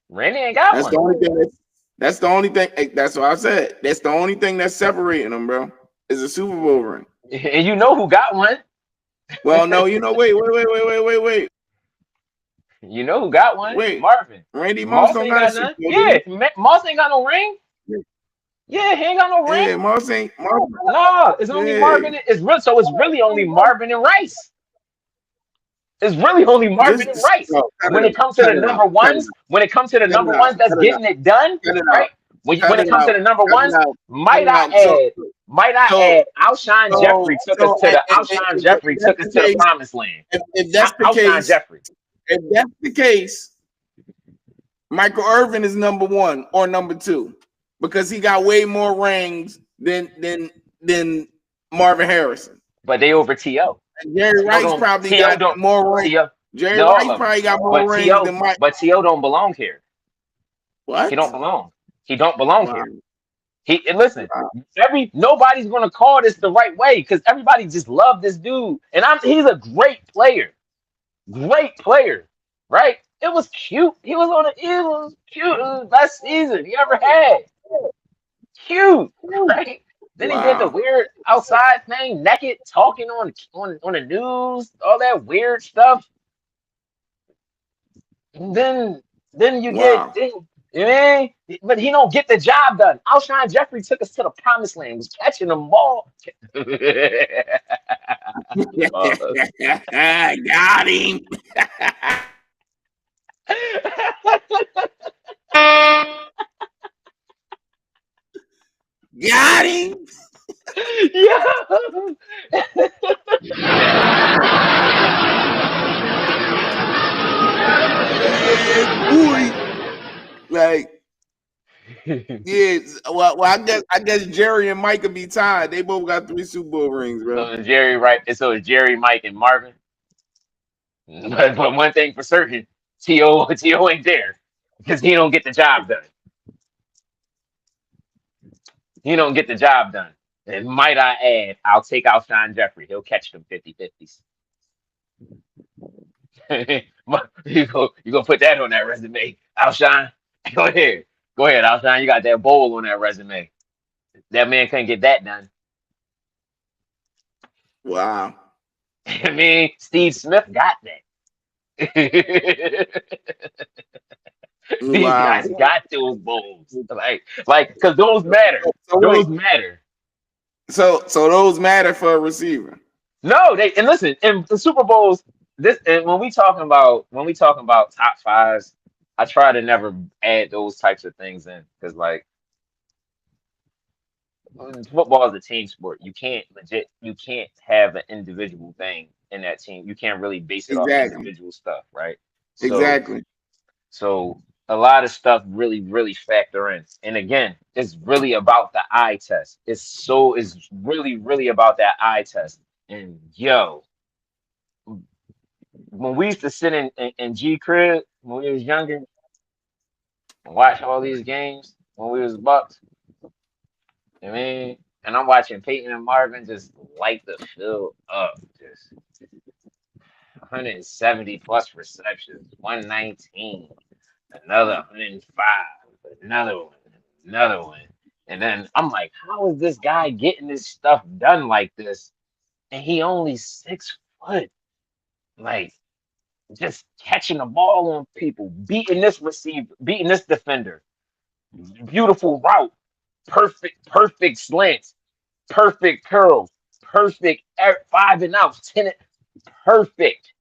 Randy ain't got one. That's the only thing. That's what I said. That's the only thing that's separating them, bro. Is a Super Bowl ring. And you know who got one? Well, no, wait. You know who got one? Wait, Marvin. Randy Moss don't got none. Yeah, Moss ain't got no ring. Yeah, he ain't got no ring. Yeah, Moss ain't. No, it's only Marvin. It's really only Marvin and Rice. It's really only Marvin and Rice. When it comes to the number ones, that's getting it done, right? When it comes to the number ones, might I add, Alshon Jeffrey took us to the promised land. If that's the case, if that's the case, Michael Irvin is number 1 or number 2 because he got way more rings than Marvin Harrison. But they over T.O. Jerry Rice probably got more rings. Jerry Rice probably got more rings than Mike. But T.O. don't belong here. What? He don't belong. He don't belong here. Listen, nobody's gonna call this the right way because everybody just loved this dude, and he's a great player, right? It was cute. It was cute. It was the best season he ever had. Cute, right? Then he did the weird outside thing, naked, talking on the news, all that weird stuff. And then you get. Yeah, but he don't get the job done. Alshon Jeffrey took us to the promised land, was catching the ball. Got him. Got him. Yeah. Boy. Like, Yeah, well, I guess Jerry and Mike could be tied. They both got 3 Super Bowl rings, bro. So is Jerry right? So is Jerry, Mike, and Marvin. But one thing for certain, T.O. ain't there because he don't get the job done. He don't get the job done. And might I add, I'll take out Sean Jeffrey. He'll catch them 50-50s. You gonna put that on that resume, Alshon? Go ahead, go ahead, Alshon. You got that bowl on that resume. That man couldn't get that done. Wow. I mean, Steve Smith got that. These Wow. guys got those bowls, because those matter. So wait. Those matter. So those matter for a receiver. No, they and listen, in the Super Bowls, this and when we talking about top fives, I try to never add those types of things in because football is a team sport. You can't have an individual thing in that team. You can't really base it off Exactly. individual stuff, right? So Exactly. so a lot of stuff really, really factor in. And again, it's really about the eye test. It's really, really about that eye test. And yo, when we used to sit in G crib when we was younger and watch all these games when we was Bucks, I mean, and I'm watching Peyton and Marvin just light the field up, just 170 plus receptions, 119, another 105, another one. And then I'm like, how is this guy getting this stuff done like this? And he only 6 foot, like just catching the ball on people, beating this receiver, beating this defender. Beautiful route, perfect slants, perfect curls, perfect 5 and outs, perfect.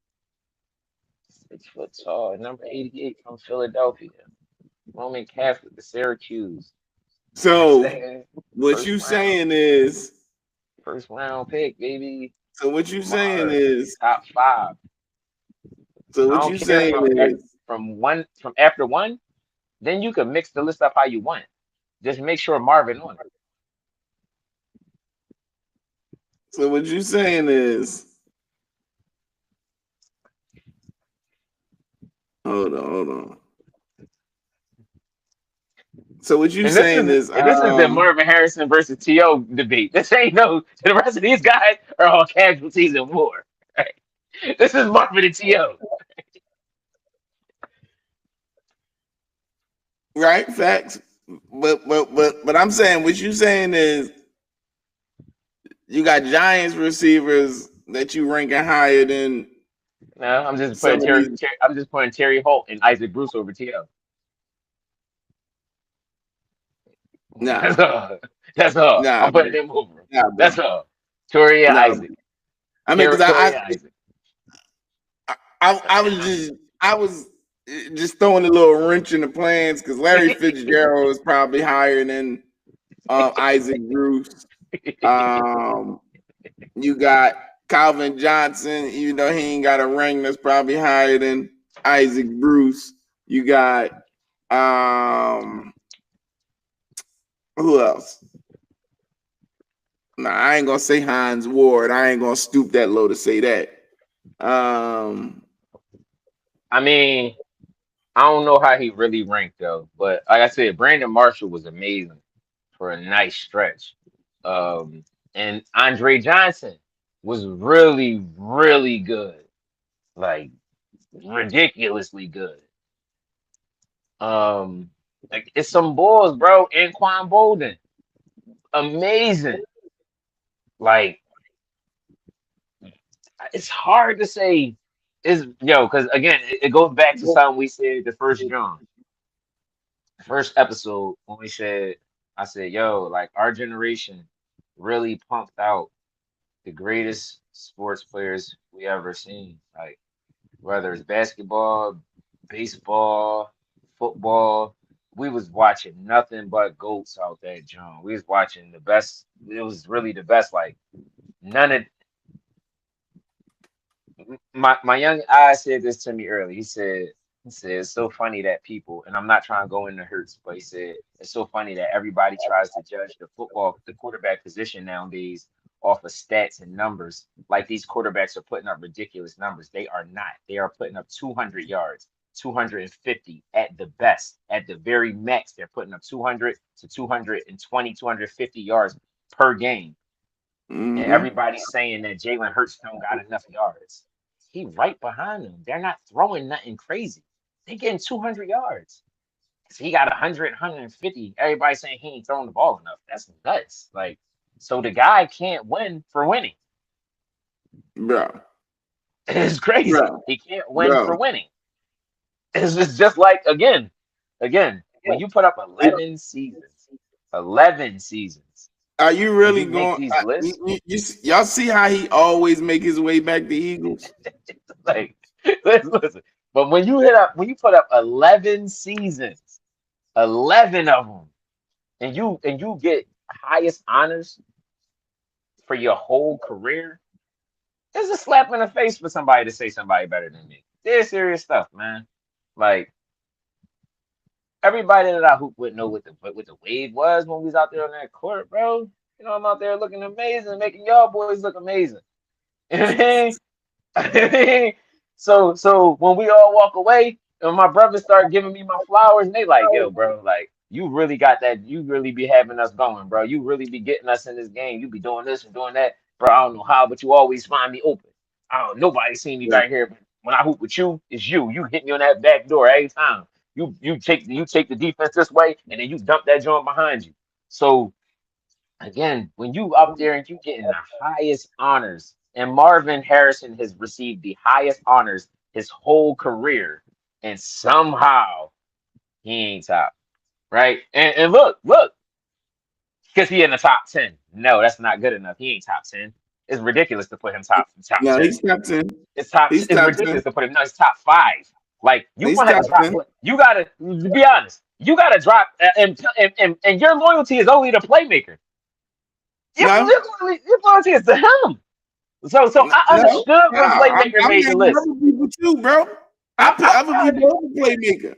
6 foot tall, number 88 from Philadelphia, Roman Catholic, the Syracuse. You know what I'm So saying? what First you round, saying is first round pick, baby. so what you saying Lamar, is top five. so I what don't you care saying is from after one. Then you can mix the list up how you want. Just make sure Marvin on it. so what you saying is hold on. So what you And this saying is is and this is the Marvin Harrison versus T.O. debate. This ain't no. The rest of these guys are all casualties in war. Right? This is Marvin and T.O. right facts. But I'm saying what you saying is you got Giants receivers that you ranking higher than No, I'm just some putting of these. I'm just putting Terry Holt and Isaac Bruce over T.O. That's Nah, all. That's all. nah, I'm putting bro. them over him. Nah, bro. That's all. Toria Nah. Isaac. I mean, because Toria Isaac. I was just throwing a little wrench in the plans because Larry Fitzgerald is probably higher than Isaac Bruce. Um, you got Calvin Johnson, even though he ain't got a ring, that's probably higher than Isaac Bruce. You got who else? Nah, I ain't gonna say Hines Ward. I ain't gonna stoop that low to say that. Um, I mean, I don't know how he really ranked though, but like I said, Brandon Marshall was amazing for a nice stretch. Um, and Andre Johnson was really, really good, like ridiculously good. Um, like it's some balls, bro. Anquan Bolden, amazing. Like it's hard to say is because again, it goes back to something we said the first episode when we said, I said, yo, like our generation really pumped out the greatest sports players we ever seen. Like whether it's basketball, baseball, football, we was watching nothing but goats out there, John. We was watching the best. It was really the best. Like none of my young eye said this to me earlier. He said He said it's so funny that people, and I'm not trying to go into Hurts, but he said it's so funny that everybody tries to judge the quarterback position nowadays off of stats and numbers. Like these quarterbacks are putting up ridiculous numbers. They are not. They are putting up 200 yards, 250 at the best. At the very max, they're putting up 200 to 220, 250 yards per game. And Mm-hmm. everybody's saying that Jalen Hurts don't got enough yards. He right behind them. They're not throwing nothing crazy. They getting 200 yards. So he got 100, 150. Everybody saying he ain't throwing the ball enough. That's nuts. Like, so the guy can't win for winning. Bro, It's crazy. bro, He can't win bro. for winning. It's just like again, when you put up 11 seasons, Are you and really you make going? these lists, Y'all see how he always make his way back to Eagles? like, listen. But when you put up 11 seasons, 11 of them, and you get highest honors for your whole career, it's a slap in the face for somebody to say somebody better than me. They're serious stuff, man. Like everybody that I hoop with know what the wave was when we was out there on that court, bro. You know, I'm out there looking amazing, making y'all boys look amazing. You know what I mean? I mean, so when we all walk away and my brothers start giving me my flowers, and they like, yo, bro, like you really got that, you really be having us going, bro. You really be getting us in this game. You be doing this and doing that, bro. I don't know how, but you always find me open. I don't nobody seen me Yeah. back here, but when I hoop with you, it's you. You hit me on that back door every time. You take the defense this way and then you dump that joint behind you. So again, when you up there and you getting the highest honors, and Marvin Harrison has received the highest honors his whole career, and somehow he ain't top, right? And look, because he in the top 10. No, that's not good enough. He ain't top 10. It's ridiculous to put him top No, 10. he's top 10. It's top. He's It's top 10. ridiculous to put him. No, it's top 5. Like you He's gonna have top to drop. 10. You gotta to be honest. You gotta drop, and your loyalty is only the playmaker. No, Your loyalty is to him. So I no. understood when Playmaker I'm made the naming list. other people too, bro. I put other I people over Playmaker.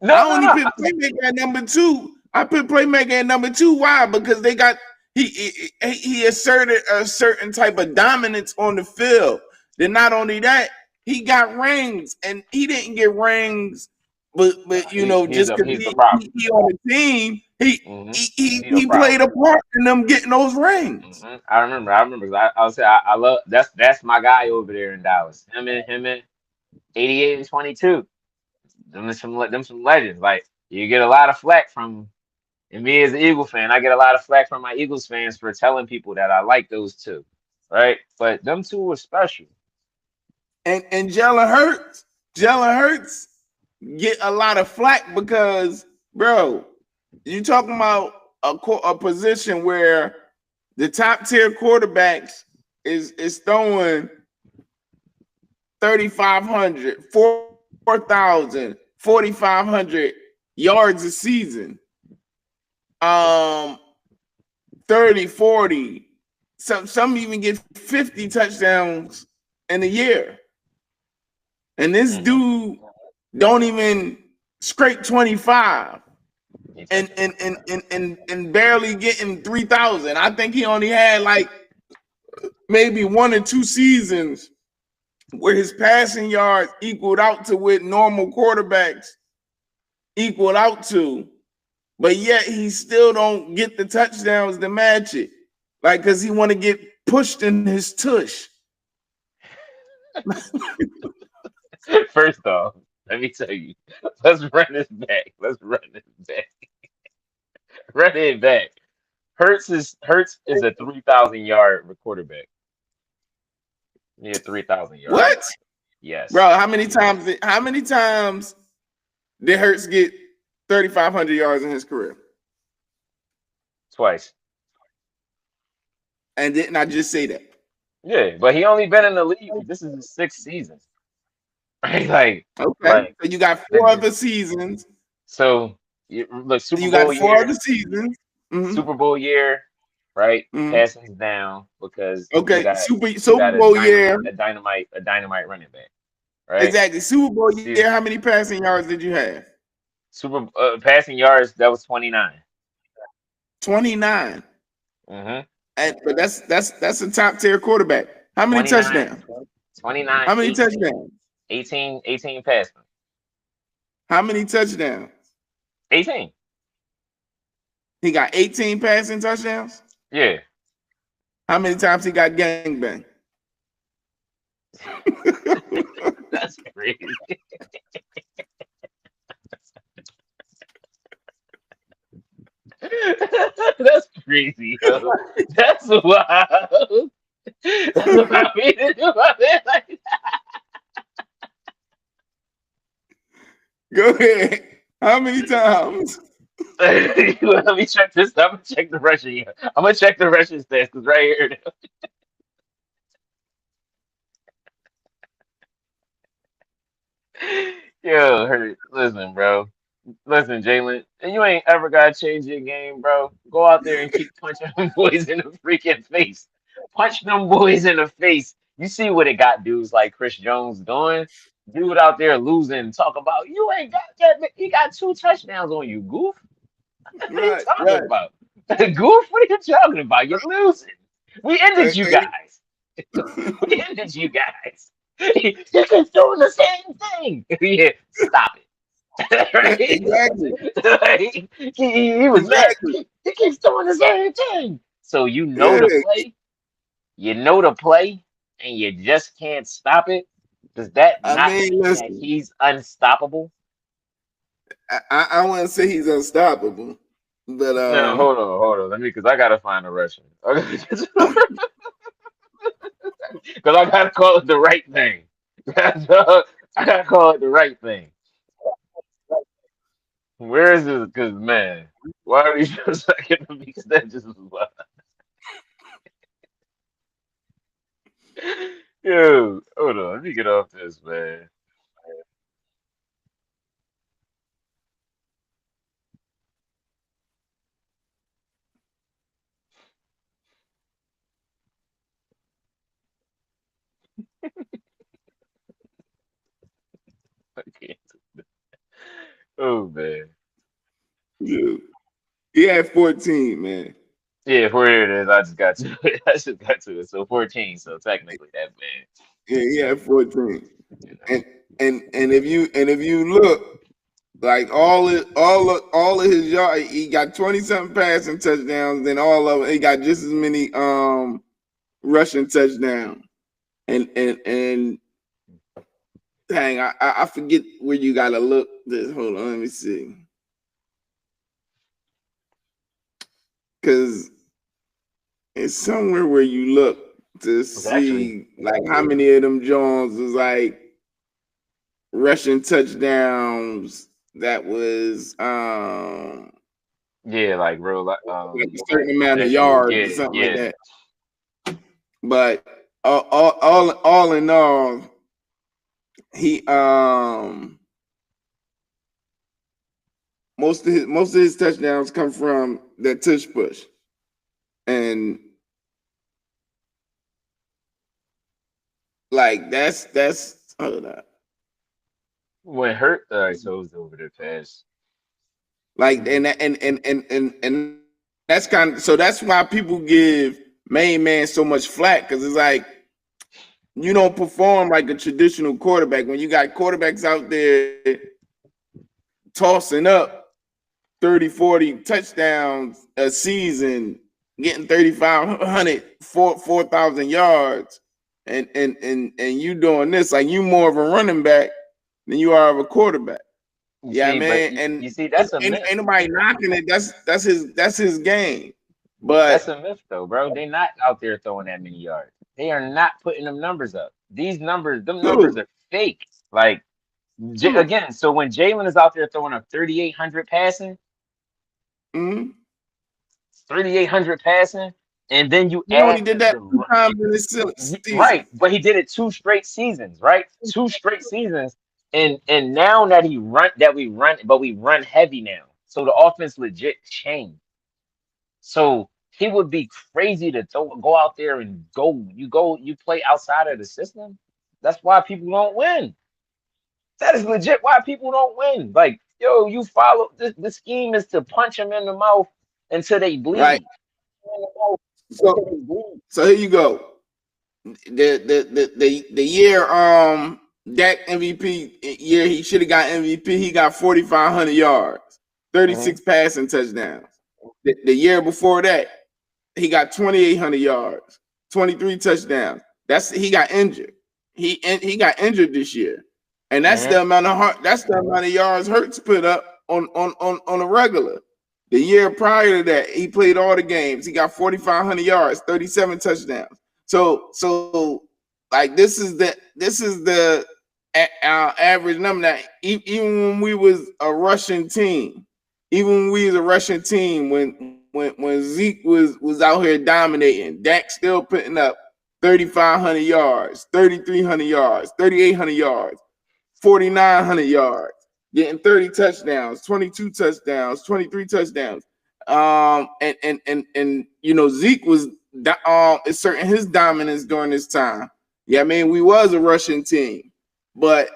no, I no, only no. put Playmaker at number 2. I put Playmaker at number 2. Why? Because they got he asserted a certain type of dominance on the field. Then not only that, he got rings, and he didn't get rings, but you know, just because He's the problem. he on the team, he Hmm. he, he He's the he problem. played a part in them getting those rings. I remember. I remember. I was say I love that's my guy over there in Dallas. Him and 88 and 22. Them some legends. Like you get a lot of flack from. And me as an Eagle fan, I get a lot of flack from my Eagles fans for telling people that I like those two, right? But them two were special. And Jalen Hurts get a lot of flack because, bro, you talking about a position where the top tier quarterbacks is throwing 3,500, 4,000, 4,500 yards a season. 30, 40. Some even get 50 touchdowns in a year. And this Mm-hmm. dude don't even scrape 25 and barely getting 3,000. I think he only had like maybe 1 or 2 seasons where his passing yards equaled out to what normal quarterbacks equal out to, but yet he still don't get the touchdowns to match it. Like, cause he want to get pushed in his tush. First off, let me tell you, let's run this back. Let's run this back. Run it back. Hurts is a 3,000 yard quarterback. Yeah, 3,000 yards. What? Yes, Bro, how many times did Hurts get 3,500 yards in his career? twice. And didn't I just say that? Yeah, but he only been in the league. This is his 6th season. Right? Okay. Like So you got the, 4 the other seasons. so look, You got 4 other seasons. Mm-hmm. Super Bowl year, right? Mm-hmm. Passing down because Okay. you Super got Bowl year. a dynamite running back. right? Exactly. Super Bowl year, See, how many passing yards did you have? super passing yards, that was 29. 29. Mm-hmm. But that's a top tier quarterback. How many 29, touchdowns? 29, How many 18, touchdowns? 18, 18 passing. How many touchdowns? 18. He got 18 passing touchdowns. Yeah. How many times he got gangbanged? That's crazy. That's crazy, yo. That's wild. I mean, like, Go ahead. How many times? let me check this. I'm gonna check the rushing. I'm gonna check the rushing stats because right here. Yo, hurt. Listen, bro. Listen, Jalen, and you ain't ever gotta change your game, bro. Go out there and keep punching them boys in the freaking face. Punch them boys in the face. You see what it got dudes like Chris Jones doing? Dude out there losing, talk about you ain't got that. He got 2 touchdowns on you, goof. What are you Right, talking right. about? Goof, what are you talking about? You're losing. We ended you Hey, guys. We ended you guys. You keep doing the same thing. Yeah, stop it. exactly, Right? Like, he was mad. exactly. He keeps doing the same thing. So you know Yeah, the play, you know the play, and you just can't stop it. Does that I not mean, mean that listen, he's unstoppable? I wouldn't say he's unstoppable, but No, hold on. Let me, because I gotta find a Russian. Because I gotta call it the right thing. I gotta call it the right thing. Where is this? Because man, why are you just second to me? Because that just was wild. Yo, hold on. Let me get off this, man. I can't. Oh man. yeah, he had 14, man. Yeah, where it is, I just got to it. I just got to it. So 14. So technically that man, Yeah, he you know, had 14. you know. And if you look, like all of his yard, he got 20 something passing touchdowns, then all of it, he got just as many rushing touchdowns. And dang, I forget where you gotta look this. Hold on, let me see. Cause it's somewhere where you look to It's actually, see like how many of them Jones was like rushing touchdowns that was yeah, like real, like a certain amount of official. yards or Yeah, something like yeah. that. But all in all, he most of his touchdowns come from that tush push. And like that's hold on. When hurt, all right, so it was over the past. Like Mhm. and that's kind of so that's why people give main man so much flack because it's like you don't perform like a traditional quarterback when you got quarterbacks out there tossing up 30, 40 touchdowns a season, getting 3,500, 4,000 yards, and you doing this like you more of a running back than you are of a quarterback. You Yeah, see, but man, and you see, that's a ain't myth. nobody knocking it. That's his game. But That's a myth, though, bro. They're not out there throwing that many yards. They are not putting them numbers up. These numbers, them numbers true, are fake. Like true. again, so when Jalen is out there throwing up 3,800 passing, Mm-hmm. 3,800 passing, and then you He only add did that the two times in his right, season. but he did it 2 straight seasons, right? 2 straight seasons, and now that we run, but we run heavy now, so the offense legit changed. So he would be crazy to go out there and go. You play outside of the system. That's why people don't win. That is legit why people don't win. Like, yo, you follow the scheme is to punch them in the mouth until they right? bleed. In the mouth until So they bleed. so here you go. The year Dak MVP year he should have got MVP. He got 4,500 yards, Mm-hmm. 36 passing touchdowns. The year before that, he got 2,800 yards, 23 touchdowns. That's he got injured. He got injured this year, and Mm-hmm. that's the amount of yards Hurts put up on a regular. The year prior to that, he played all the games. He got 4,500 yards, 37 touchdowns. So like this is the our average number. That even when we was a Russian team, even when we was a Russian team, when Zeke was out here dominating, Dak still putting up 3,500 yards, 3,300 yards, 3,800 yards, 4,900 yards, getting 30 touchdowns, 22 touchdowns, 23 touchdowns. And Zeke was asserting his dominance during this time. Yeah, I mean, we was a Russian team, but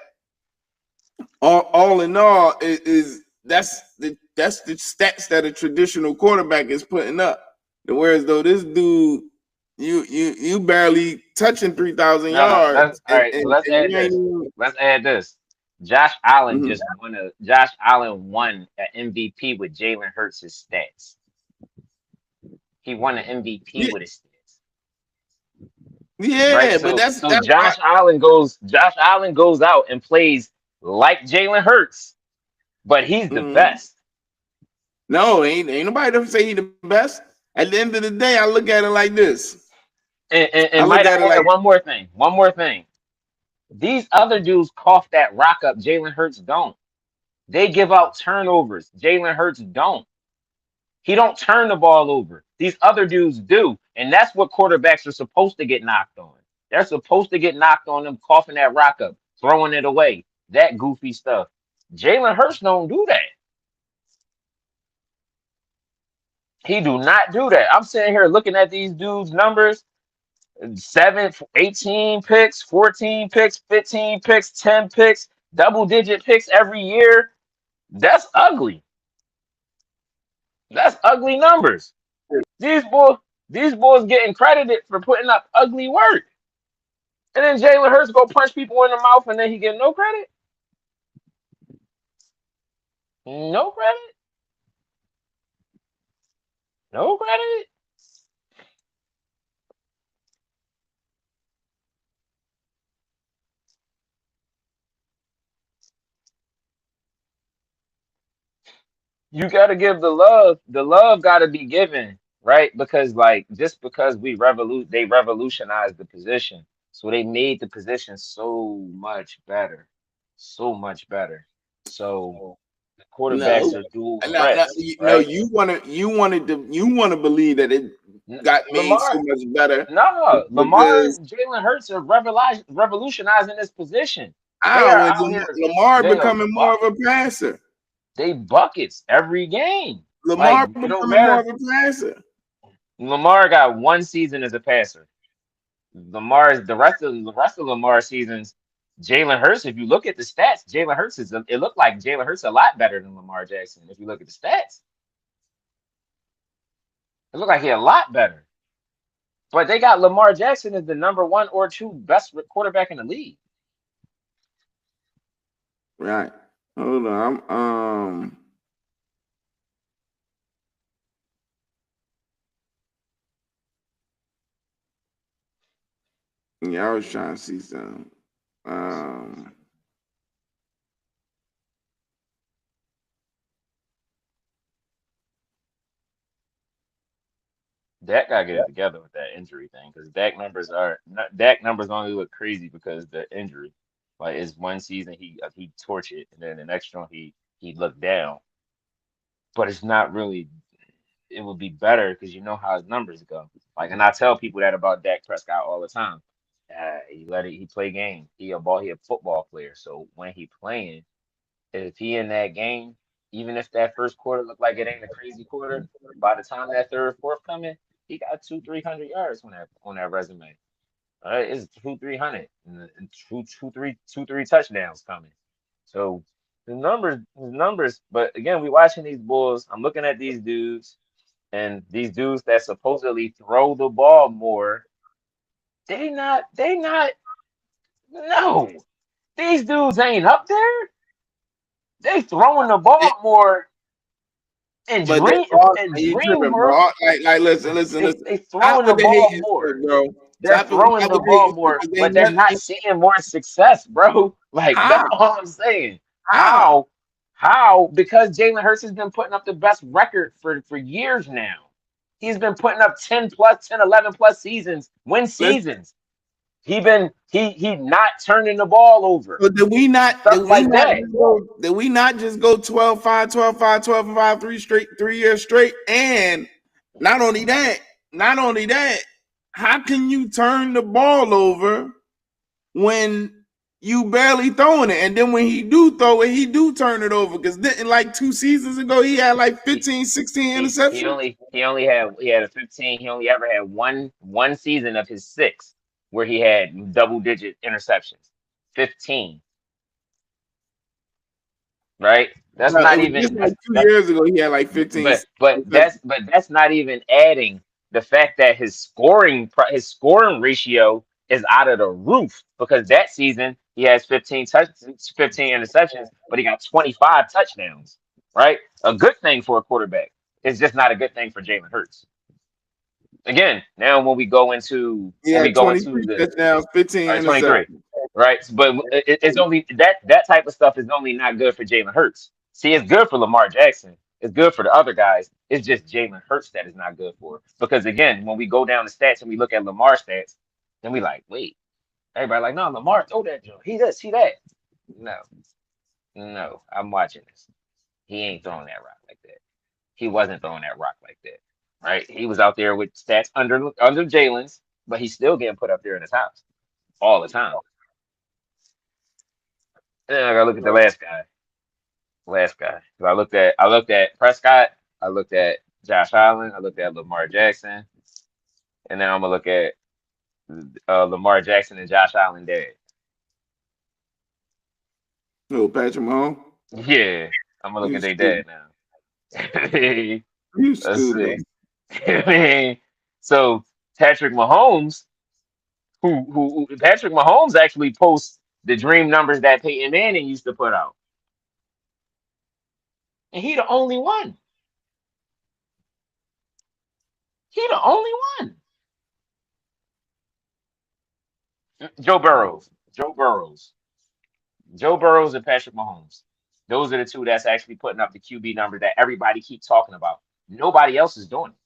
all in all, that's the stats that a traditional quarterback is putting up. Whereas though this dude, you barely touching 3,000 No, no, that's yards, all right. So let's and add you ain't this. even. Let's add this. Josh Allen Mhm. just won a Josh Allen won an MVP with Jalen Hurts' stats. He won an MVP Yeah, with his stats. Right? yeah, but So that's so that's why. Josh Allen goes out and plays like Jalen Hurts, but he's the Mhm. best. No, ain't nobody ever say he the best. At the end of the day, I look at it like this. I And look might at it I like, add one more thing? One more thing. These other dudes cough that rock up. Jalen Hurts don't. They give out turnovers. Jalen Hurts don't. He don't turn the ball over. These other dudes do. And that's what quarterbacks are supposed to get knocked on. They're supposed to get knocked on them, coughing that rock up, throwing it away. That goofy stuff. Jalen Hurts don't do that. He do not do that. I'm sitting here looking at these dudes' numbers. 18 picks, 14 picks, 15 picks, 10 picks, double digit picks every year. That's ugly. That's ugly numbers. These boys, these boys getting credited for putting up ugly work. And then Jalen Hurts go punch people in the mouth and then he get no credit? No credit? No credit? You gotta give the love. The love gotta be given, right? Because like just because they revolutionized the position. So they made the position so much better. So much better. So the quarterbacks no, are dual no, no, threats, no. right? You want to believe that it got made so Lamar, much better no, Lamar because and Jalen Hurts are revolutionizing this position. They I are was out here. Lamar They are becoming more of a buckets. passer. They buckets every game. Like Lamar it don't becoming more matter. of a passer. Lamar got one season as a passer. Lamar's the rest of Lamar's seasons. Jalen Hurts. If you look at the stats, Jalen Hurts it looked like Jalen Hurts a lot better than Lamar Jackson. If you look at the stats, it looked like he a lot better. But they got Lamar Jackson as the number one or two best quarterback in the league. Right. Hold on. Yeah, I was trying to see something. Um. Dak gotta get it together with that injury thing because Dak numbers only look crazy because the injury. Like it's one season he torched it, and then the next one he looked down. But it's not really. It would be better because you know how his numbers go. Like, and I tell people that about Dak Prescott all the time. He play game. He a football player. So when he playing, if he in that game, even if that first quarter look like it ain't a crazy quarter, by the time that third, fourth coming, he got 200-300 yards on that resume. All right, it's 200-300 and two, three touchdowns coming. So the numbers. But again, we watching these Bulls. I'm looking at these dudes, and these dudes that supposedly throw the ball more. They not. No, these dudes ain't up there. They throwing the It, ball more in but they dream all in you dream tripping, bro. world. Listen. They Stop throwing the with the ball hating more. shit, bro. They're throwing Stop the with the ball hating shit more, because they but they're never not seeing more success, bro. Like that's how all I'm saying. how. How? How? Because Jalen Hurts has been putting up the best record for years now. He's been putting up 10 plus, 10, 11 plus seasons, win Listen, seasons. He not turning the ball over. but Stuff like that. did we not just go 12-5, 12-5, 12-5, 3 years straight? And not only that, not only that, how can you turn the ball over when you barely throwing it? And then when he do throw it, he do turn it over. Because like 2 seasons ago, he had like He 15, 16 he interceptions. only had a 15. He only ever had one season of his six where he had double digit interceptions. 15, right? That's Well, it not was just even like two that's years ago, he had like 15 but that's not even adding the fact that his scoring ratio is out of the roof because that season he has 15 interceptions, but he got 25 touchdowns, right? A good thing for a quarterback. It's just not a good thing for Jalen Hurts. Again, now He when we had go into 23 the touchdowns, 15 23, interceptions. right? But it's only that type of stuff is only not good for Jalen Hurts. See, it's good for Lamar Jackson. It's good for the other guys. It's just Jalen Hurts that is not good for. Because again, when we go down the stats and we look at Lamar stats, then we like, wait, everybody like, no, Lamar throw that joint. He does see that. No, no, I'm watching this. He ain't throwing that rock like that. He wasn't throwing that rock like that. Right? He was out there with stats under Jalen's, but he's still getting put up there in his house all the time. And then I gotta look at the last guy. Last guy. 'Cause I looked at Prescott, I looked at Josh Allen, I looked at Lamar Jackson, and now I'm gonna look at Lamar Jackson and Josh Allen dad. Oh, Patrick Mahomes. Yeah, I'm gonna look You at their stupid. dad now. You Let's stupid. see. I mean, so Patrick Mahomes, who Patrick Mahomes actually posts the dream numbers that Peyton Manning used to put out, and he the only one. He the only one. Joe Burrows. Joe Burrows. Joe Burrows and Patrick Mahomes. Those are the two that's actually putting up the QB number that everybody keeps talking about. Nobody else is doing it.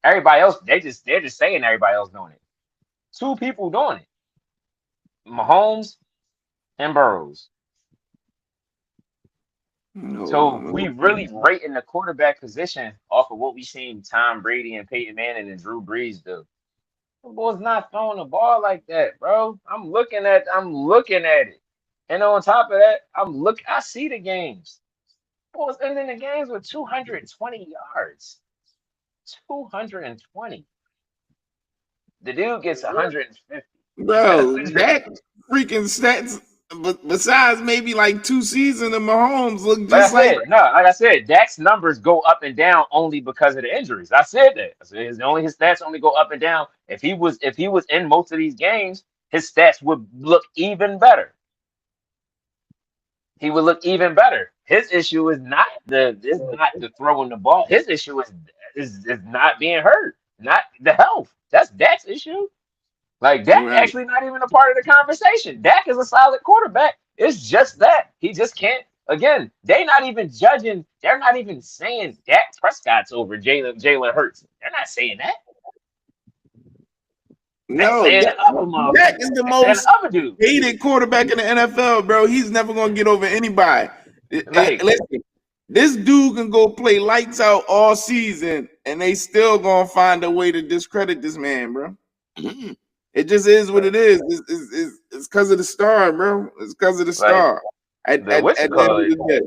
Everybody else, they're just saying everybody else doing it. Two people doing it. Mahomes and Burrows. Hold So on. we really rating the quarterback position off of what we seen Tom Brady and Peyton Manning and Drew Brees do. The boy's not throwing the ball like that, bro. I'm looking at it. And on top of that, I see the games. Boys ending the games with 220 yards. 220. The dude gets 150. Bro, that freaking stats, but besides maybe like 2 seasons of Mahomes look Like I just like said, no, like I said, Dak's numbers go up and down only because of the injuries. I said that. I said his stats only go up and down. If he was in most of these games, his stats would look even better. He would look even better. His issue is not the throwing the ball. His issue is not being hurt, not the health. That's Dak's issue. Like Dak right. actually not even a part of the conversation. Dak is a solid quarterback. It's just that he just can't. Again, they not even judging. They're not even saying Dak Prescott's over Jalen Hurts. They're not saying that. They're No, saying the other Dak motherfucker. is the They're saying most the other dude. hated quarterback in the NFL, bro. He's never gonna get over anybody. Like Listen, this dude can go play lights out all season, and they still gonna find a way to discredit this man, bro. It just is what it is. It's because of the star, bro. It's because of the like star. At, the at, what you at the end call of it. the day.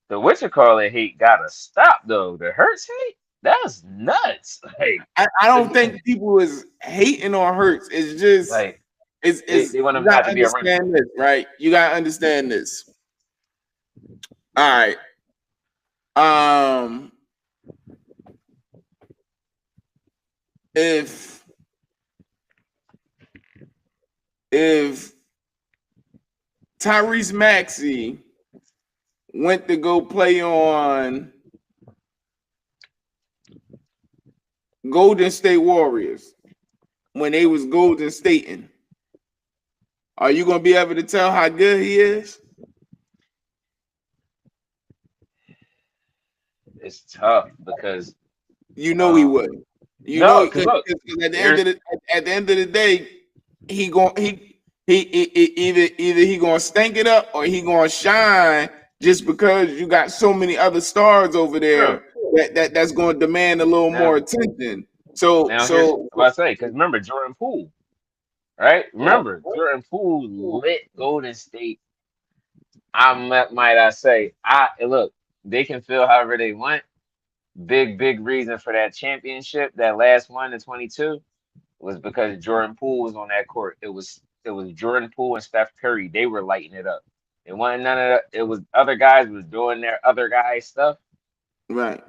The what you call it hate gotta stop though. The Hurts hate. That's nuts. Like I don't again, think people is hating on Hurts. It's just like it's they want you him not gotta to be a rental. understand this, right? You gotta understand this. All right. Um, if if Tyrese Maxey went to go play on Golden State Warriors when they was Golden Stating, are you gonna be able to tell how good he is? It's tough because You know he would. You no, know, because because look, at the end here's of the day, he going he either he gonna stank it up or he gonna shine just because you got so many other stars over true. there that's going to demand a little Now, more attention. So now here's so what I say. Because remember Jordan Poole, right? Remember Jordan Poole lit Golden State. Might I say, I look. They can feel however they want. Big reason for that championship, that last one in 22, was because Jordan Poole was on that court. It was Jordan Poole and Steph Curry. They were lighting it up. It wasn't none of that. It was other guys was doing their other guys stuff, right.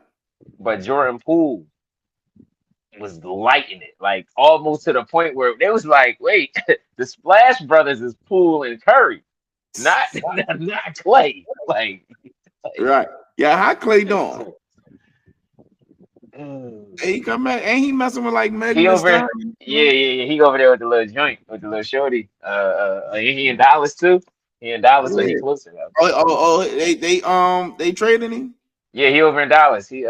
but Jordan Poole was lighting it, like almost to the point where they was like, wait, the Splash Brothers is Poole and Curry, not not Clay. Like Right. Yeah, how Clay doing? mm. He come back and he messing with like Meg He over, Stallion. yeah. He over there with the little joint, with the little shorty. He in Dallas too. He in Dallas, so he Yeah. closer though. They traded him. Yeah, he over in Dallas. Him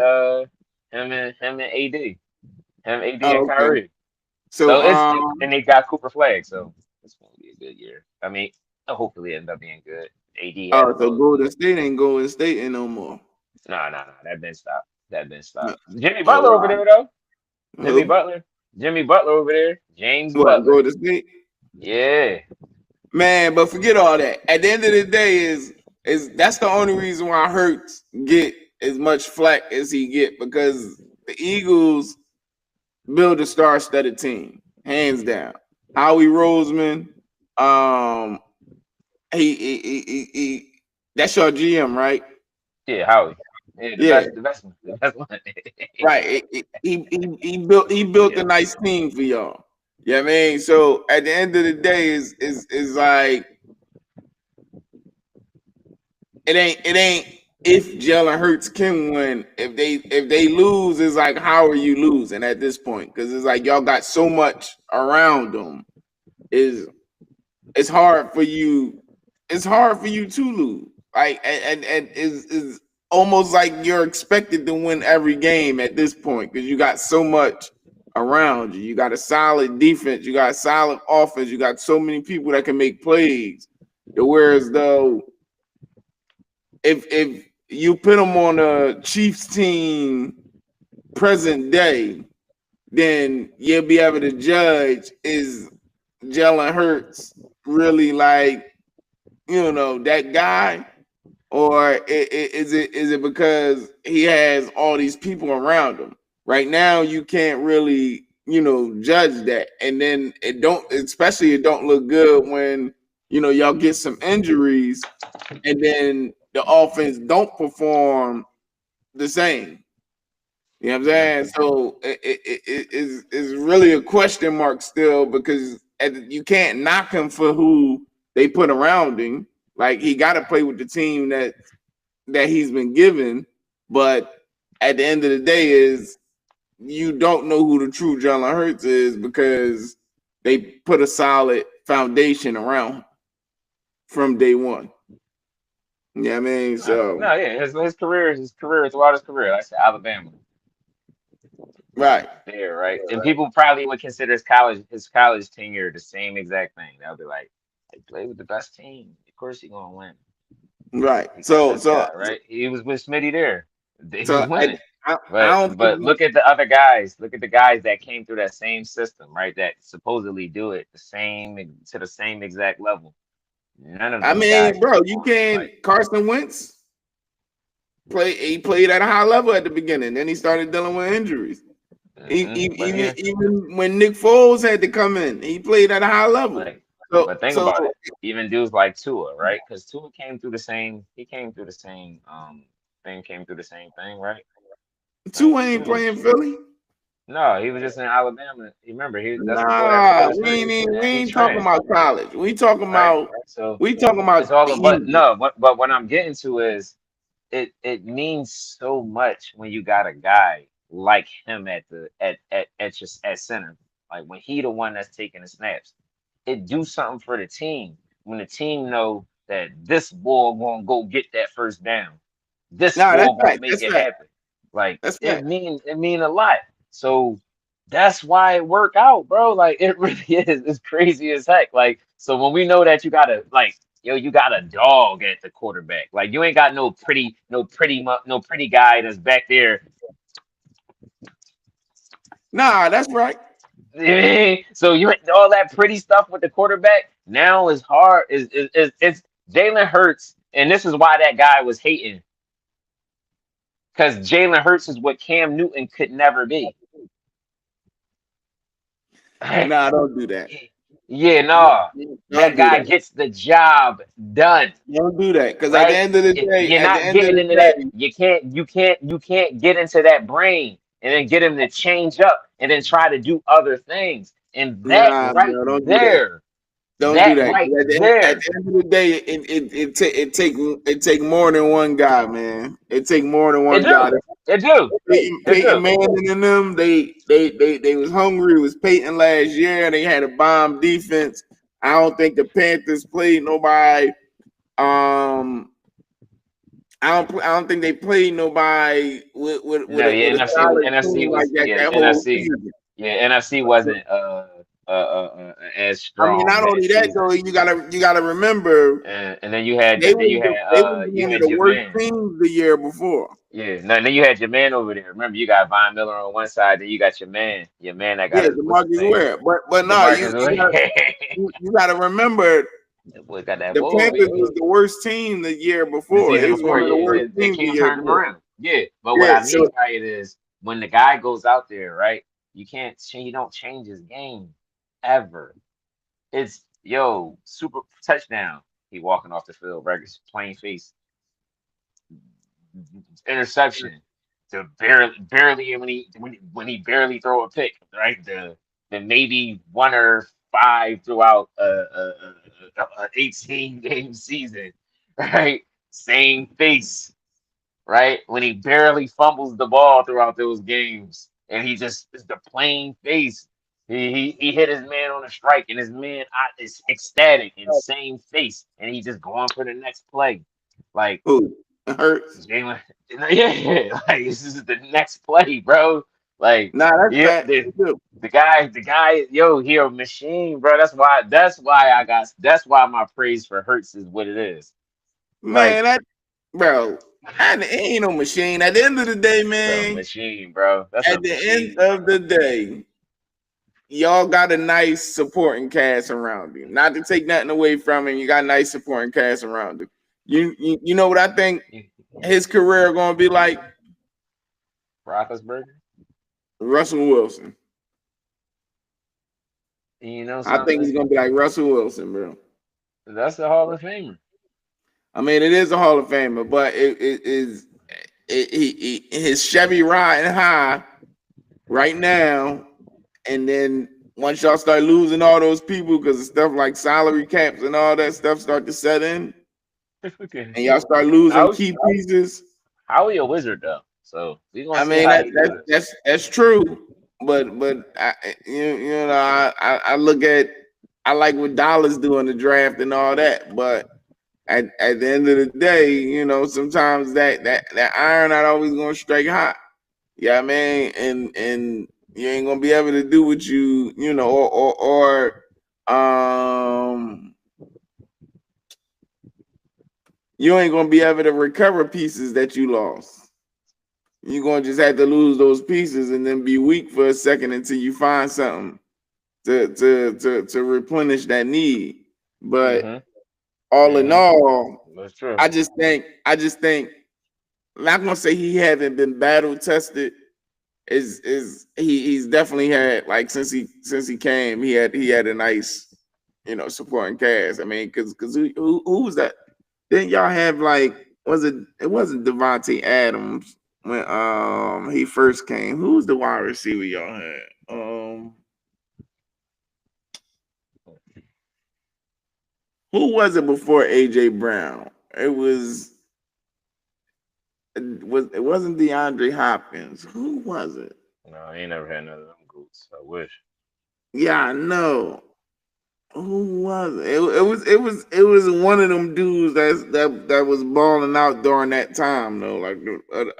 and AD Oh, and okay. Kyrie. So So and they got Cooper Flag, so it's gonna be a good year. I mean, hopefully it end up being good. AD had a so little, Golden State ain't Golden State no more. no, that been stopped. That been No. stopped. Jimmy Oh, Butler over wow. there though. Jimmy Who? Butler. Jimmy Butler over there. James What, Butler. Golden State? Yeah. Man, but forget all that. At the end of the day, is that's the only reason why Hurts get as much flack as he get, because the Eagles build a star-studded team, hands down. Howie Roseman, um, he that's your GM, right? Yeah, Howie. Yeah, the Yeah, best, one, the best one. right. He built Yeah, a nice team for y'all. Yeah, I mean, so at the end of the day, is like it ain't if Jalen Hurts can win. If they lose, it's like how are you losing at this point? Because it's like y'all got so much around them. Is it's hard for you. It's hard for you to lose. Like and is almost like you're expected to win every game at this point because you got so much around you. You got a solid defense. You got a solid offense. You got so many people that can make plays. Whereas though, if you put them on a Chiefs team present day, then you'll be able to judge is Jalen Hurts really like that guy, or is it because he has all these people around him? Right now, you can't really judge that, and then it don't look good when y'all get some injuries, and then the offense don't perform the same. You know what I'm saying? So it's really a question mark still because you can't knock him for who they put around him. Like he got to play with the team that he's been given, but at the end of the day, is you don't know who the true Jalen Hurts is because they put a solid foundation around him from day one. Yeah, I mean, so no, yeah. His career throughout his career. Like I said, Alabama. right, There, right? And people probably would consider his college tenure the same exact thing. They'll be like, he played with the best team. Of course he gonna win. right. He got So this so guy, right? He was with Smitty there. He was so winning. I But don't but think. look at the other guys. Look at the guys that came through that same system, right? That supposedly do it the same to the same exact level. None of I those mean, guys bro, you performed can like Carson Wentz he played at a high level at the beginning. Then he started dealing with injuries. but Even yeah, even when Nick Foles had to come in, he played at a high level. like So But think so about it. Even dudes like Tua, right? Because Tua came through the same. He came through the same thing. Came through the same thing, right? Tua Like ain't Tua was. playing Philly. No, he was just in Alabama. You remember, that's the boy that Nah, pulled his hurt, we and he ain't talking transferred, about college. right? So We talking it's about all of, but he. no, but what I'm getting to is it means so much when you got a guy like him at the at your at center. Like when he the one that's taking the snaps. It do something for the team when the team know that this boy gonna go get that first down. This Nah, that's boy gonna fact. make That's it fact. happen. Like That's it fact. mean a lot. So that's why it work out, bro. Like it really is. It's crazy as heck. Like so when we know that you gotta like yo, you got a dog at the quarterback. Like you ain't got no pretty guy that's back there. Nah, that's right. So you all that pretty stuff with the quarterback now is hard. It's Jalen Hurts, and this is why that guy was hating because Jalen Hurts is what Cam Newton could never be. Nah, don't do that. Yeah, no, Don't that do guy that. gets the job done. Don't do that. Because at the Right? end of the day, You're at the not end of getting the into that. day, You can't get into that brain and then get him to change up and then try to do other things. And that nah, right bro, don't do that. there, Don't do that that. right At there, the end of the day, it take more than one guy, man. It take more than it one guy. do, it do, it Peyton do. Manning and them, they was hungry. It was Peyton last year. They had a bomb defense. I don't think the Panthers played nobody. I don't think they played nobody No, with yeah, a NFC, solid NFC team like was that yeah, that whole NFC, season. yeah, NFC wasn't as I mean, strong not that only that season. though, you gotta remember And then you had they was you one of had the your worst man. teams the year before. Yeah, no, then you had your man over there. Remember, you got Von Miller on one side, then you got your man that got Yeah, his what's his DeMarcus name, Ware. But no, Demarcus. you gotta remember That boy got that the boy over Panthers here. was the worst team the year The before. season They was before, one of the yeah, worst they teams the can't year turn him before. around. Yeah, but what Yeah, I so mean by it is when the guy goes out there, right? You can't change. You don't change his game ever. It's yo super touchdown. He walking off the field, regular plain face, interception. To barely when he barely throw a pick, right? The maybe one or five throughout a 18 game season, right? Same face, right? When he barely fumbles the ball throughout those games, and he just is the plain face. He hit his man on a strike, and his man is ecstatic and same face, and he just going for the next play. Like who? It hurts. Jalen, yeah, like this is the next play, bro. Like, Nah, that's yeah, fat too. the guy, yo, he a machine, bro. That's why my praise for Hurts is what it is. Like, Man, bro, it ain't no machine. At the end of the day, that's a man, machine, bro. That's a at the end machine, of bro. the day, y'all got a nice supporting cast around you. Not to take nothing away from him, you got a nice supporting cast around you. You know what I think his career gonna be like? Roethlisberger, Russell Wilson. you know I think something? he's gonna be like Russell Wilson, bro. That's a Hall of Famer. I mean, it is a Hall of Famer, but it is his Chevy riding high right now, and then once y'all start losing all those people because of stuff like salary caps and all that stuff start to set in, Okay. and y'all start losing How key pieces. Howie a wizard though, so we gonna I see mean how he do this. that's true, but I look at I like what Dallas do in the draft and all that, but at the end of the day, sometimes that iron not always gonna strike hot. Yeah, I mean, and you ain't gonna be able to do what you ain't gonna be able to recover pieces that you lost. You're gonna just have to lose those pieces and then be weak for a second until you find something to replenish that need. But Mm-hmm. all in Mm-hmm. all, That's true. I just think I'm not gonna say he haven't been battle tested. He's definitely had, like, since he came, he had a nice supporting cast. I mean, because who was that? Didn't y'all have like was it? It wasn't Devontae Adams when he first came. Who was the wide receiver y'all had? Who was it before AJ Brown? It wasn't DeAndre Hopkins. Who was it? No, I ain't never had none of them goots. I wish. Yeah, I know. Who was it? It was one of them dudes that was balling out during that time though, like the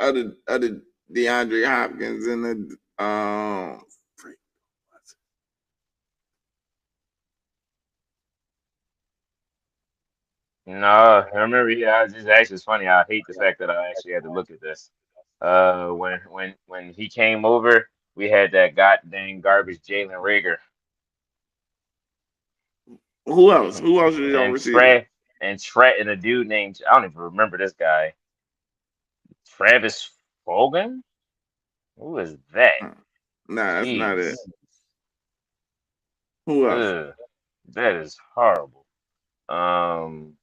other DeAndre Hopkins and the No, I remember. Yeah, it's just actually it's funny. I hate the fact that I actually had to look at this. When he came over, we had that goddamn garbage Jalen Rager who else? Who else was y'all and receiver? Trent and a dude named I don't even remember this guy. Travis Fulgham? Who is that? Nah, that's not it. Jeez. Who else? Ugh. That is horrible. Um,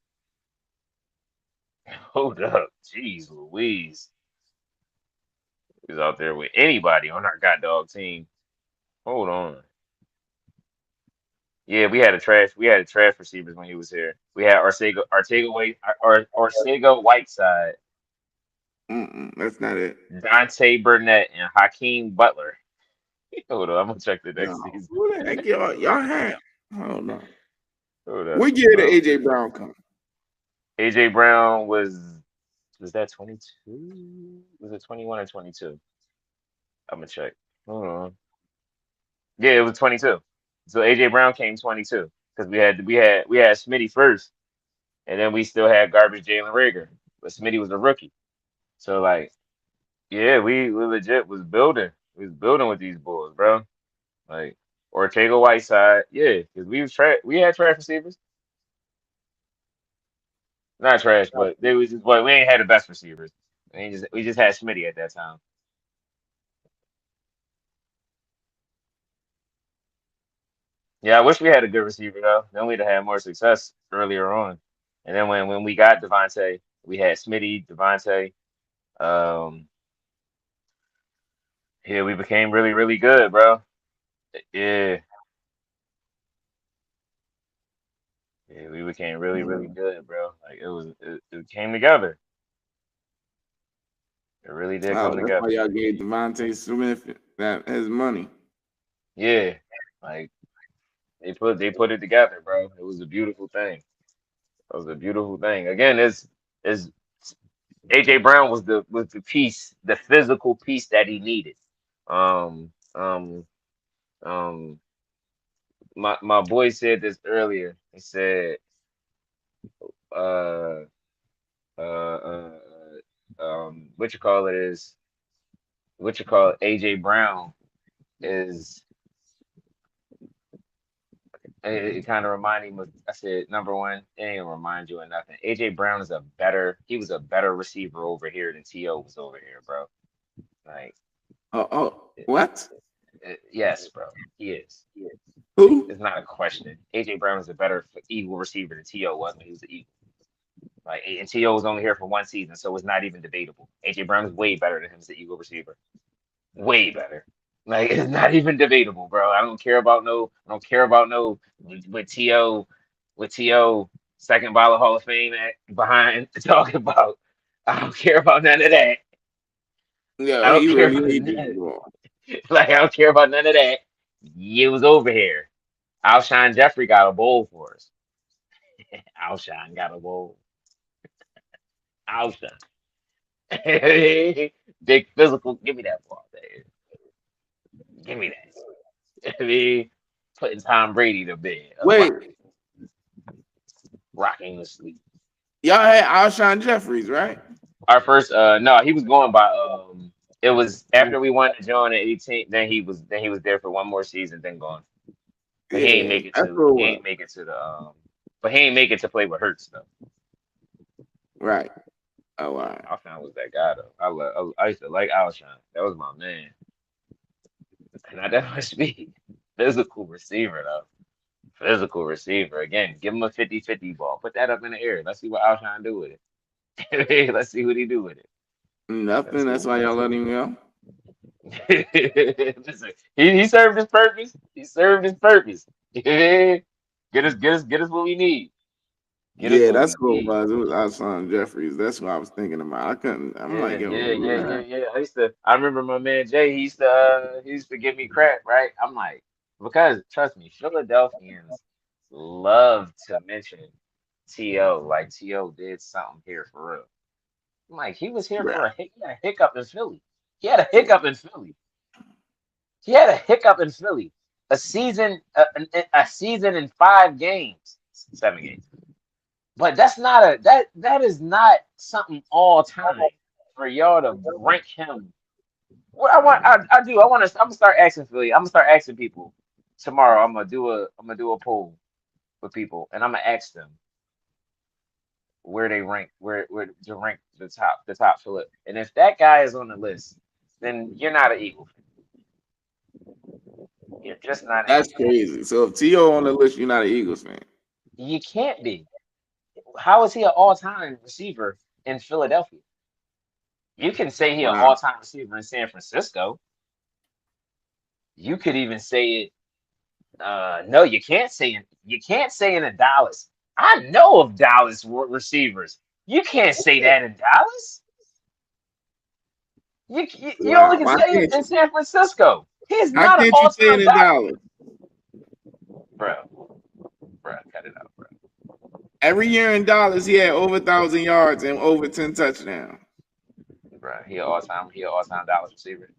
hold up. Jeez Louise. He's out there with anybody on our god dog team. Hold on. Yeah, we had a trash receivers when he was here. We had Arcega Whiteside, That's not it. Dante Burnett, and Hakeem Butler. Hold on, I'm gonna check the No. next season. Who the heck y'all had? Hold on. Hold up. What year did AJ Brown come? AJ Brown was that 22? Was it 21 or 22? I'm gonna check. Hold on. Yeah, it was 22. So AJ Brown came 22 because we had Smitty first, and then we still had garbage Jalen Rager, but Smitty was a rookie. So like, yeah, we legit was building. We was building with these boys, bro. Like Ortega Whiteside, yeah, because we had trash receivers, not trash, but they was just but we ain't had the best receivers. We just had Smitty at that time. Yeah, I wish we had a good receiver though. Then we'd have had more success earlier on. And then when we got Devontae, we had Smitty, Devontae. Um, yeah, we became really, really good, bro. Yeah, yeah, we became really, really Mm. good, bro. Like it came together. It really did Oh, come that's why together. y'all gave Devontae Smith that his money. Yeah, like they put it together, bro. It was a beautiful thing. It was a beautiful thing. Again, is AJ Brown was the piece, the physical piece that he needed. Um, um, um, my boy said this earlier. He said, uh, what you call it is what you call it, AJ Brown is. It kind of reminded me of, I said, number one, it ain't gonna remind you of nothing. AJ Brown he was a better receiver over here than T.O. was over here, bro. Like, What? yes, bro, he is. Like, Who? it's not a question. AJ Brown is a better Eagle receiver than T.O. was when he was the Eagle. Like, and T.O. was only here for one season, so it's not even debatable. AJ Brown is way better than him as the Eagle receiver. Way better. Like, it's not even debatable, bro. I don't care about no with T.O. second ballot Hall of Fame behind talking about. I don't care about none of that. I Yeah, don't he care really about needs this none. ball. Like, I don't care about none of that. You was over here. Alshon Jeffrey got a bowl for us. Alshon got a bowl. Alshon. Big physical. Give me that ball, there. Give me that. I mean, putting Tom Brady to bed. Wait, Rocking the sleep. y'all had Alshon Jeffries, right? Our first, no, he was going by. It was after we won the joint at 18. Then he was there for one more season, then gone. But he ain't Yeah, make it that's to. what it He was. ain't make it to the. But he ain't make it to play with Hurts though. Right. Oh, all Yeah, right. Alshon was that guy though. I used to like Alshon. That was my man. And I that must be physical receiver though. Physical receiver. Again, give him a 50-50 ball. Put that up in the air. Let's see what Alshon do with it. Let's see what he do with it. Let's Nothing. see. That's why y'all let him go. Listen, he served his purpose. He served his purpose. Get us what we need. Get us Yeah, what that's we what it need. was. It was Alshon Jeffries. That's what I was thinking about. I couldn't. I'm like, Yeah, yo, yeah, who yeah, yeah, that? yeah. I remember my man Jay, he used to give me crap, right? I'm like, because trust me, Philadelphians love to mention T.O. Like T.O. did something here for real. I'm like, he was here for he had a hiccup in Philly. He had a hiccup in Philly. He had a hiccup in Philly. A season in 5 games, 7 games. But that's not that is not something all time for y'all to rank him. What I do I want to I'm gonna start asking Philly. I'm gonna start asking people tomorrow. I'm gonna do a poll with people and I'm gonna ask them where they rank where to rank the top Philip. And if that guy is on the list, then you're not an Eagle fan. You're just not an That's Eagle fan. crazy. So if T.O. on the list, you're not an Eagles fan. You can't be. How is he an all-time receiver in Philadelphia? You can say he an Wow. all-time receiver in San Francisco. You could even say it. No, you can't say it. You can't say it in Dallas. I know of Dallas receivers. You can't say that in Dallas. You only Wow. can Why say it can't in you? San Francisco. He's How not an can't you say it all-time in Dallas, Dallas? bro. Cut it out, bro. Every year in Dallas, he had over 1,000 yards and over 10 touchdowns. Bro, he an all-time Dallas receiver.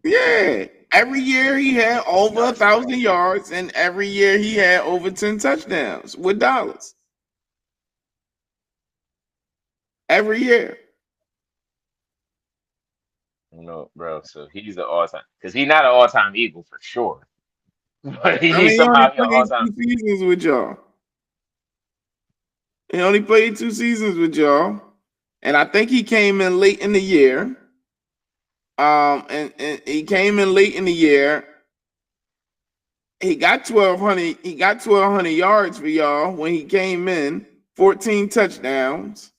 Yeah. Every year he had over a No, thousand yards, and every year he had over 10 touchdowns with Dallas. Every year. no, bro. So he's an all-time because he's not an all-time Eagle for sure. But I he's mean, he only somehow he an played all-time. 2 seasons with y'all. He only played 2 seasons with y'all, and I think he came in late in the year. And he came in late in the year. He got 1,200. He got 1,200 yards for y'all when he came in. 14 touchdowns.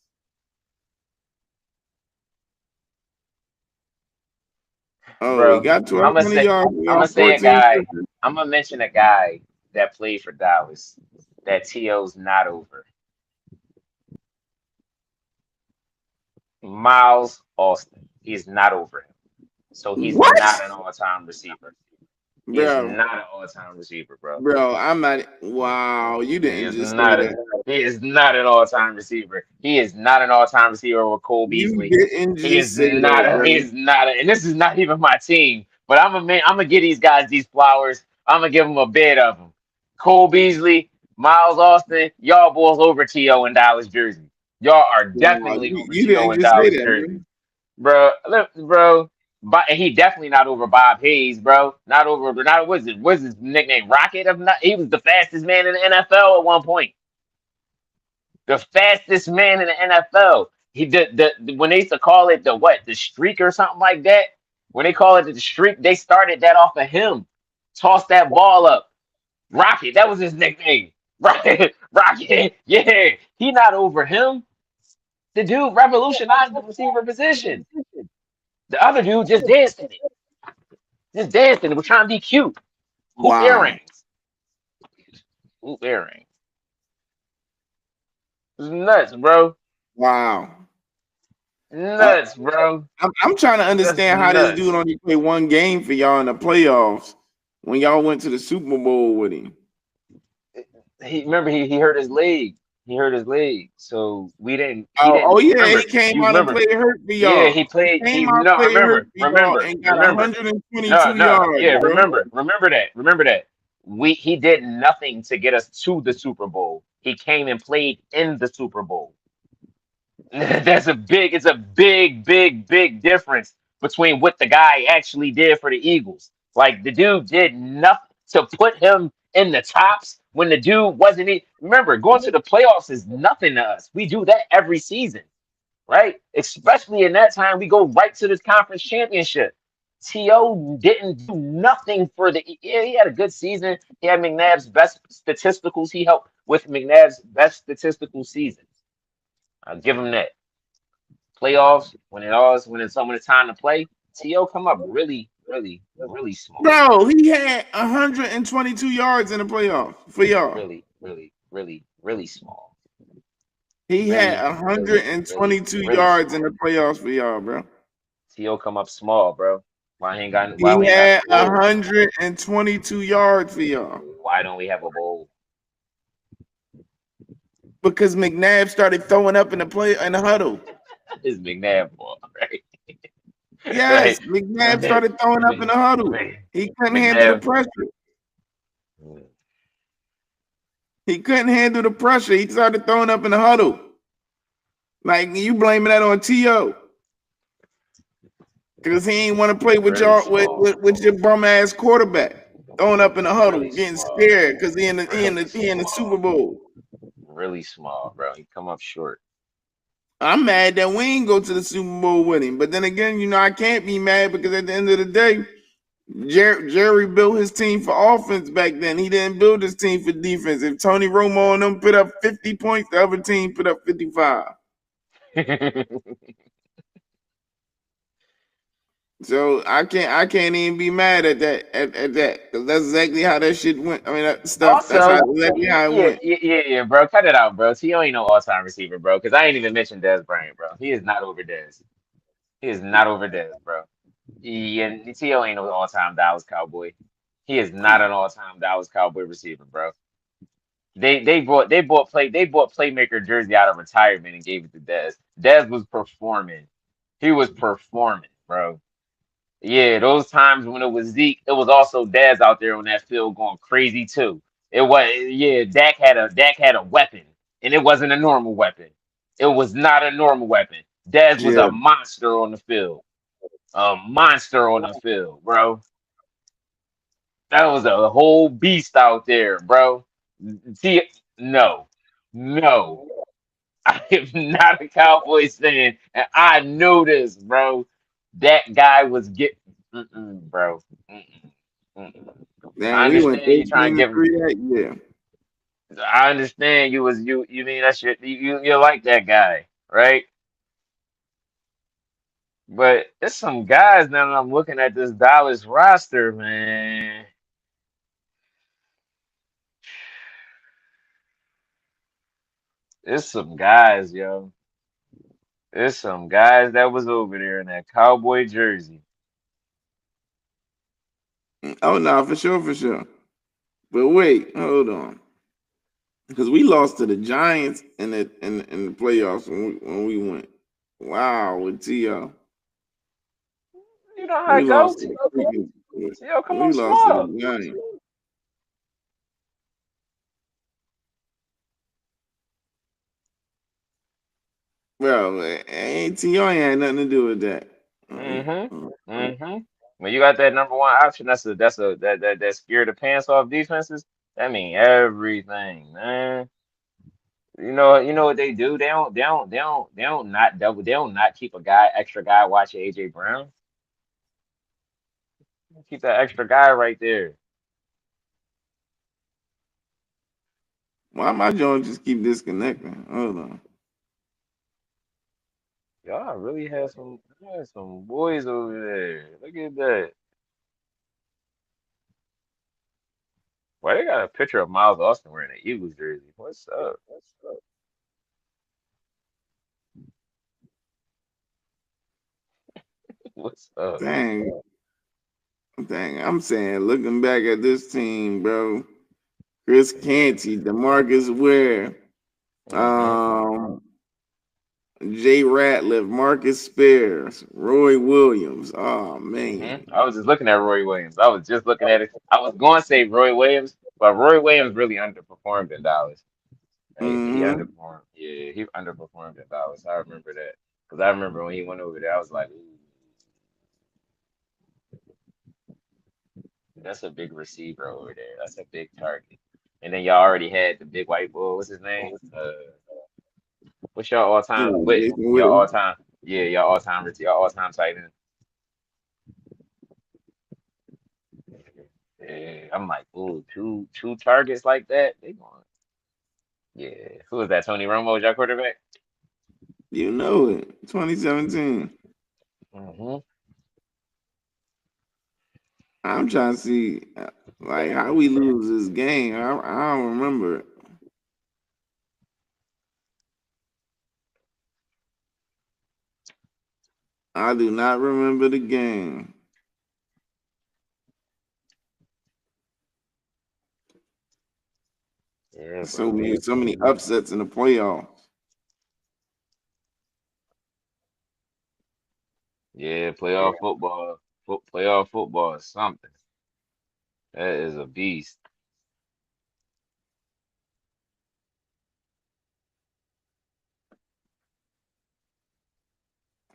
Oh, he Bro, got I'm gonna 1,200 say yards for I'm y'all. gonna say a 14 guy. touchdowns. I'm gonna mention a guy that played for Dallas that T.O.'s not over. Miles Austin. He's not over him. So he's What, not an all-time receiver. He is bro? not an all-time receiver, bro. Bro, I'm not. Wow, you He didn't is just say not a that. he is not an all-time receiver. He is not an all-time receiver with Cole You Beasley. didn't He just is say not that, a, he bro. is not a, and this is not even my team, but I'm gonna give these guys these flowers. I'm gonna give them a bit of them. Cole Beasley, Miles Austin, y'all boys over T.O. in Dallas jersey. Y'all are Wow, definitely over you T.O. didn't in just say Dallas that, bro. jersey. Bro. But and he definitely not over Bob Hayes, bro. Not over. Not what's his nickname? Rocket of not. He was the fastest man in the NFL at one point. The fastest man in the NFL. He did when they used to call it the what? The streak or something like that. When they call it the streak, they started that off of him. Toss that ball up. Rocket. That was his nickname. Rocket. Rocket. Yeah. He not over him. The dude revolutionized the receiver position. The other dude just danced in it. Just dancing. We're trying to be cute. Hoop Wow, earrings. Hoop earrings. It's nuts, bro. wow. Uh, Nuts, bro. I'm trying to That's understand how this dude nuts. only played one game for y'all in the playoffs when y'all went to the Super Bowl with him. He remember he hurt his leg. He hurt his leg. So we didn't he Oh, didn't yeah, he remember. came You out and remember. played hurt for Yeah, y'all. he He played. came He out, no, played hurt remember, for y'all, remember, and got remember. No, 122 no, yards, yeah, bro. remember that. He did nothing to get us to the Super Bowl. He came and played in the Super Bowl. It's a big difference between what the guy actually did for the Eagles. Like the dude did nothing to put him in the tops when the dude wasn't remember, going to the playoffs is nothing to us. We do that every season, right? Especially in that time, we go right to this conference championship. T.O. didn't do nothing for the. Yeah, he had a good season. He had McNabb's best statisticals. He helped with McNabb's best statistical seasons. I'll give him that. Playoffs when it's time to play. T.O. come up really small. Bro, he had 122 yards in the playoffs for y'all. Really small. He had Really 122 small. yards in the playoffs for y'all, bro. T.O. come up small, bro. Why He we ain't got no had bowl? 122 yards for y'all Why don't we have a bowl? because McNabb started throwing up in the huddle. It's McNabb ball, right? Yes, Right. McNabb started throwing up in the huddle. He couldn't handle the McNabb. pressure. He couldn't handle the pressure. He started throwing up in the huddle. Like you blaming that on To because he ain't want to play with Really y'all small. with your bum ass quarterback throwing up in the huddle, Really getting small. scared because Really he in the Super small. Bowl. Really small, bro. He come up short. I'm mad that we ain't go to the Super Bowl with him. But then again, I can't be mad because at the end of the day, Jerry built his team for offense back then. He didn't build his team for defense. If Tony Romo and them put up 50 points, the other team put up 55. So I can't even be mad at that because that's exactly how that shit went. I mean that stuff. That's how Also, exactly how it went. yeah, bro. Cut it out, bro. T.O. ain't no all-time receiver, bro. Because I ain't even mentioned Dez Bryant, bro. He is not over Dez. He is not over Dez, bro. Yeah, T.O. ain't no all-time Dallas Cowboy. He is not an all-time Dallas Cowboy receiver, bro. They bought playmaker jersey out of retirement and gave it to Dez. Dez was performing. He was performing, bro. Yeah, those times when it was Zeke, it was also Dez out there on that field going crazy too. It was yeah, Dak had a weapon, and it wasn't a normal weapon. It was not a normal weapon. Dez was Yeah, a monster on the field. A monster on the field, bro. That was a whole beast out there, bro. See, no, no. I am not a Cowboys fan, and I know this, bro. That guy was bro. Mm-mm, mm-mm. I damn, we went understand you trying 13 to to give him. 3 that year. I understand you mean that's you like that guy, right? But there's some guys now that I'm looking at this Dallas roster, man. There's some guys, yo. There's some guys that was over there in that cowboy jersey. Oh no, for sure, for sure. But wait, hold on. Because we lost to the Giants in the playoffs when we went. Wow, with T.O. You know how We it go. lost to the freaking T.O. come we up lost to the small. Giants. Well, ain't T.O. ain't had nothing to do with that. Mm-hmm. Mm-hmm. When you got that number one option, that scare the pants off defenses. That mean everything, man. You know what they do? They don't not double. They don't not keep a extra guy watching AJ Brown. Keep that extra guy right there. Why my joint just keep disconnecting? Hold on. Y'all really had some boys over there. Look at that. Why they got a picture of Miles Austin wearing an Eagles jersey? What's up? What's up? Dang, dang. I'm saying, looking back at this team, bro. Chris Canty, Demarcus Ware, Mm-hmm. um, Jay Ratliff, Marcus Spears, Roy Williams. Oh man. I was just looking at Roy Williams. I was just looking at it. I was going to say Roy Williams, but Roy Williams really underperformed in Dallas. He Mm-hmm. underperformed. Yeah, he underperformed in Dallas. I remember that because I remember when he went over there, I was like, "Ooh, that's a big receiver over there. That's a big target." And then y'all already had the big white boy. What's his name? What's y'all all time? Jason Y'all all Witten. time. Yeah, y'all all time tight end. Yeah, I'm like, ooh, two targets like that. They going, yeah. Who was that? Tony Romo, was your quarterback? You know it. 2017. Hmm. I'm trying to see like how we lose this game. I don't remember it. I do not remember the game. Yeah, So bro. many upsets in the playoffs. Yeah, playoff football. Playoff football is something. That is a beast.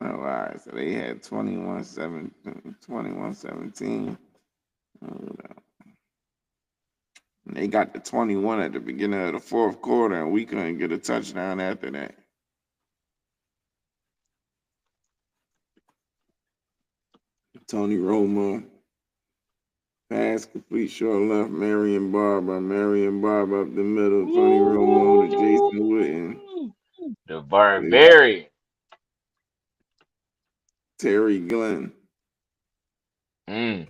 Oh, all right. So they had 21-17. And they got the 21 at the beginning of the fourth quarter, and we couldn't get a touchdown after that. Tony Romo, pass complete short left, Marion Barber up the middle, Tony Romo to Jason Witten. Ooh, the Yeah. barbarian. Terry Glenn. Mm.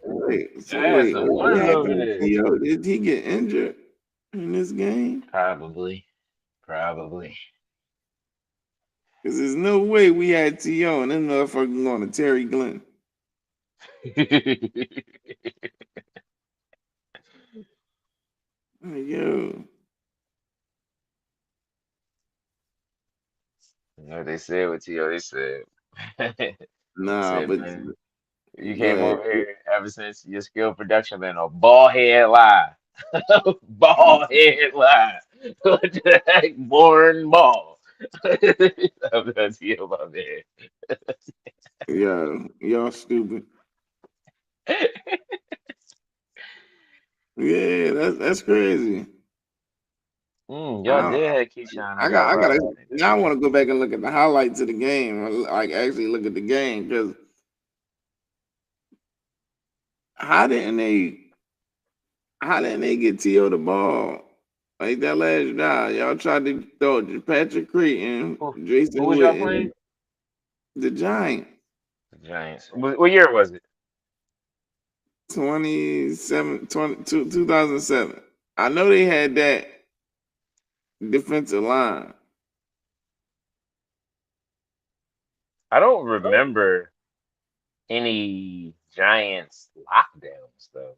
That's Wait, some what fun over happened to there. T.O.? Did he get injured in this game? Probably. Probably. Because there's no way we had T.O. and then motherfucker going to Terry Glenn. Like, yo, You know what they said with T.O.? They said, they nah, said, but man, you go came ahead. over here ever since your skill production been a ball head lie. Ball head lie. What the heck? Born ball. I'm done to you, my Yeah, y'all stupid. man. Yeah, that's crazy. Y'all I did have Keyshawn. I I got gotta to say that. now I want to go back and look at the highlights of the game, like actually look at the game because how didn't they how didn't they get T.O. the ball like that last drive? Y'all tried to throw it to Patrick Creighton, Who Jason was y'all playing? Witten, the Giants. The Giants. What year was it? 2007. I know they had that defensive line. I don't remember any Giants lockdowns though.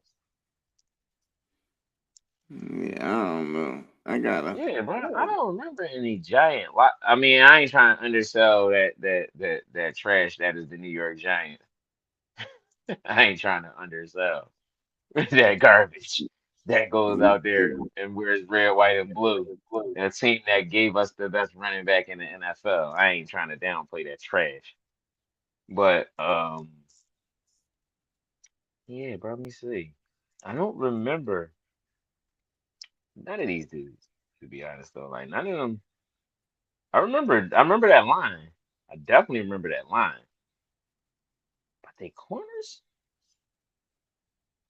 Yeah, I don't know. I gotta. Yeah, bro, I don't remember any giant lock. I mean, I ain't trying to undersell that trash that is the New York Giants. I ain't trying to undersell that garbage that goes out there and wears red, white, and blue. A team that gave us the best running back in the NFL. I ain't trying to downplay that trash. But yeah, bro, let me see. I don't remember none of these dudes, to be honest though. Like none of them. I remember that line. I definitely remember that line. But they corners?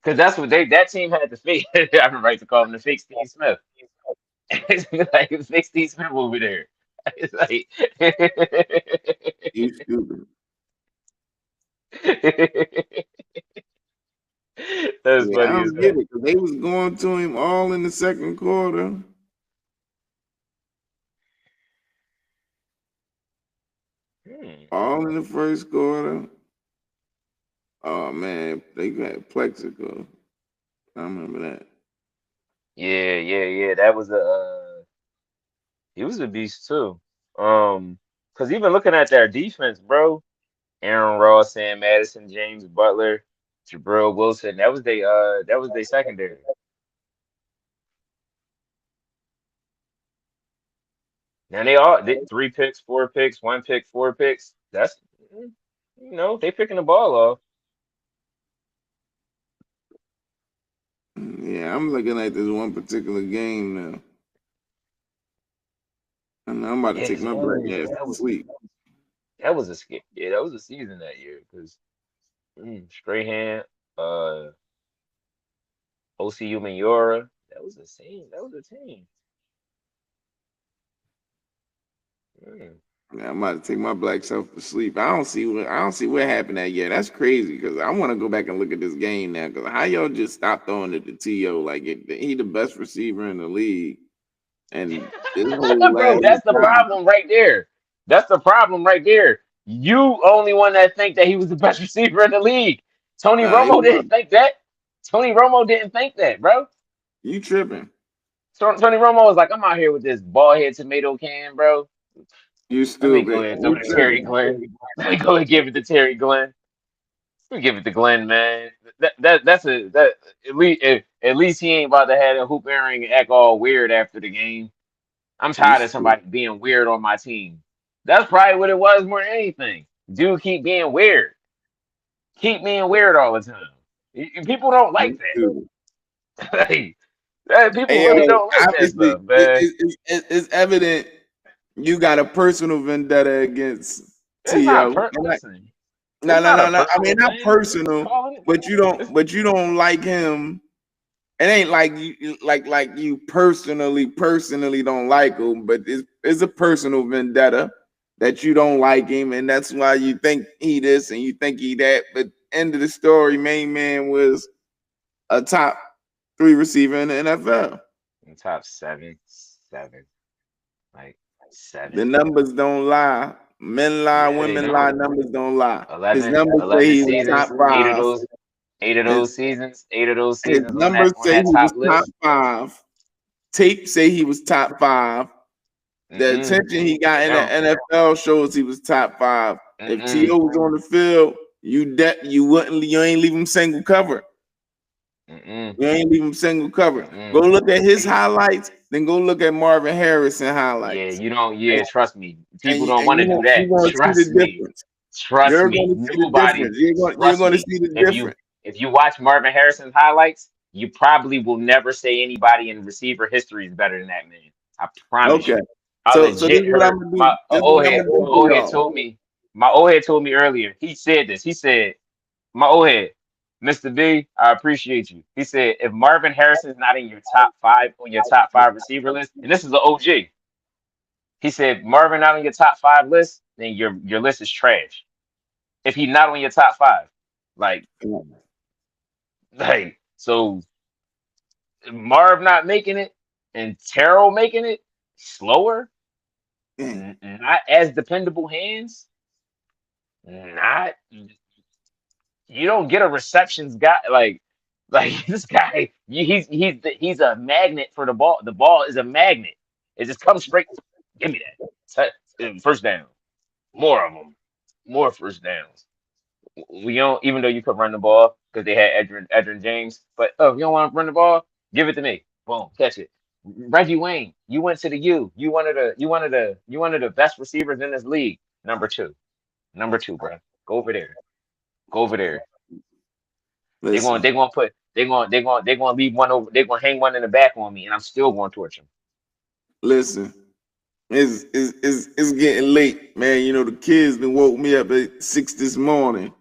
Because that's what that team had to fix. I remember right to call him the fix Steve Smith. It's like fix Steve Smith over there. It's like You stupid. that's Yeah, I funny as don't get hell. it because they was going to him all in the second quarter, Hmm. all in the first quarter. Oh man, they got Plexico. I remember that. Yeah. That was he was a beast too. Because even looking at their defense, bro, Aaron Ross, Sam Madison, James Butler, Jabril Wilson, that was they secondary. Now they all did 3 picks, 4 picks, 1 pick, 4 picks. That's they picking the ball off. Yeah, I'm looking at this one particular game now, and I'm about to Yeah, take 'cause my black ass that to was sleep. that was a skip. Yeah, that was a season that year. Cause Strahan, uh, OCU Mayora. That was a team. That was a team. Mm. Man, I'm about to take my black self to sleep. I don't see what happened that year. That's crazy because I want to go back and look at this game now. Because how y'all just stop throwing it to To like he the best receiver in the league, and this whole Bro, last that's the time, problem right there. That's the problem right there. You only one that think that he was the best receiver in the league. Tony nah, Romo didn't think that. Tony Romo didn't think that, bro. you tripping? So Tony Romo was like, I'm out here with this bald head tomato can, bro. You Let me go stupid? ahead and throw You it to Terry tripping? Glenn. Let me go ahead and give it to Terry Glenn. Let me give it to Glenn, man. That at least he ain't about to have a hoop earring and act all weird after the game. I'm You tired of stupid? somebody being weird on my team. That's probably what it was more than anything. Dude, keep being weird. Keep being weird all the time. People don't like You stupid. that. People Hey, really yo, don't like that obviously, stuff, man. it's evident you got a personal vendetta against It's not To. listen. No, It's no, not a no, no. I personal mean, not thing. personal, Calling it. but you It's, don't. But you don't like him. It ain't like like you personally don't like him. But it's a personal vendetta that you don't like him, and that's why you think he this and you think he that. But end of the story, main man was a top three receiver in the NFL. in top seven, like The seven. numbers don't lie. Men lie, Yeah, they women lie. don't. Numbers don't lie. His 11, numbers say 11 he was top seasons. five. Eight of His those seasons. Eight of those his seasons numbers on say he that was top top list. five. Tape say he was top five. The Mm-mm. attention he got They in the don't. NFL shows he was top five. If Mm-mm. T.O. was on the field, you ain't leave him single cover. Mm-mm. You ain't leave him single cover. Go Mm-mm. look at his He, highlights, then go look at Marvin Harrison yeah, highlights. you don't. And, Yeah, trust me. People and, don't and want to do you that. want to see Trust the me. difference. Trust You're me. going to see the Nobody. difference. You're Trust going to me. see the If you difference. if you watch Marvin Harrison's highlights, you probably will never say anybody in receiver history is better than that man. I promise Okay. you. I So this legit is what I'm heard gonna my do. This is what I'm gonna do for old head y'all. told me. My old head told me earlier. He said this. He said, "My old head, Mr. B, I appreciate you." He said, "If Marvin Harrison's not in your top five on your top five receiver list, and this is the OG." He said, "Marvin not on your top five list, then your list is trash. If he's not on your top five, like so." Marv not making it and Terrell making it slower, not as dependable hands, not you don't get a receptions guy like this guy. He's a magnet for the ball. The ball is a magnet. It just comes straight. Give me that. First down. More of them. More first downs. We don't even though you could run the ball because they had Edrin James, but oh, you don't want to run the ball? Give it to me. Boom, catch it. Reggie Wayne, you went to the U. You one of the best receivers in this league. Number two, bro. Go over there. Go over there. Listen, They're gonna leave one over. They're gonna hang one in the back on me, and I'm still going to torch him. listen. It's getting late, man. You know the kids done woke me up at 6 this morning.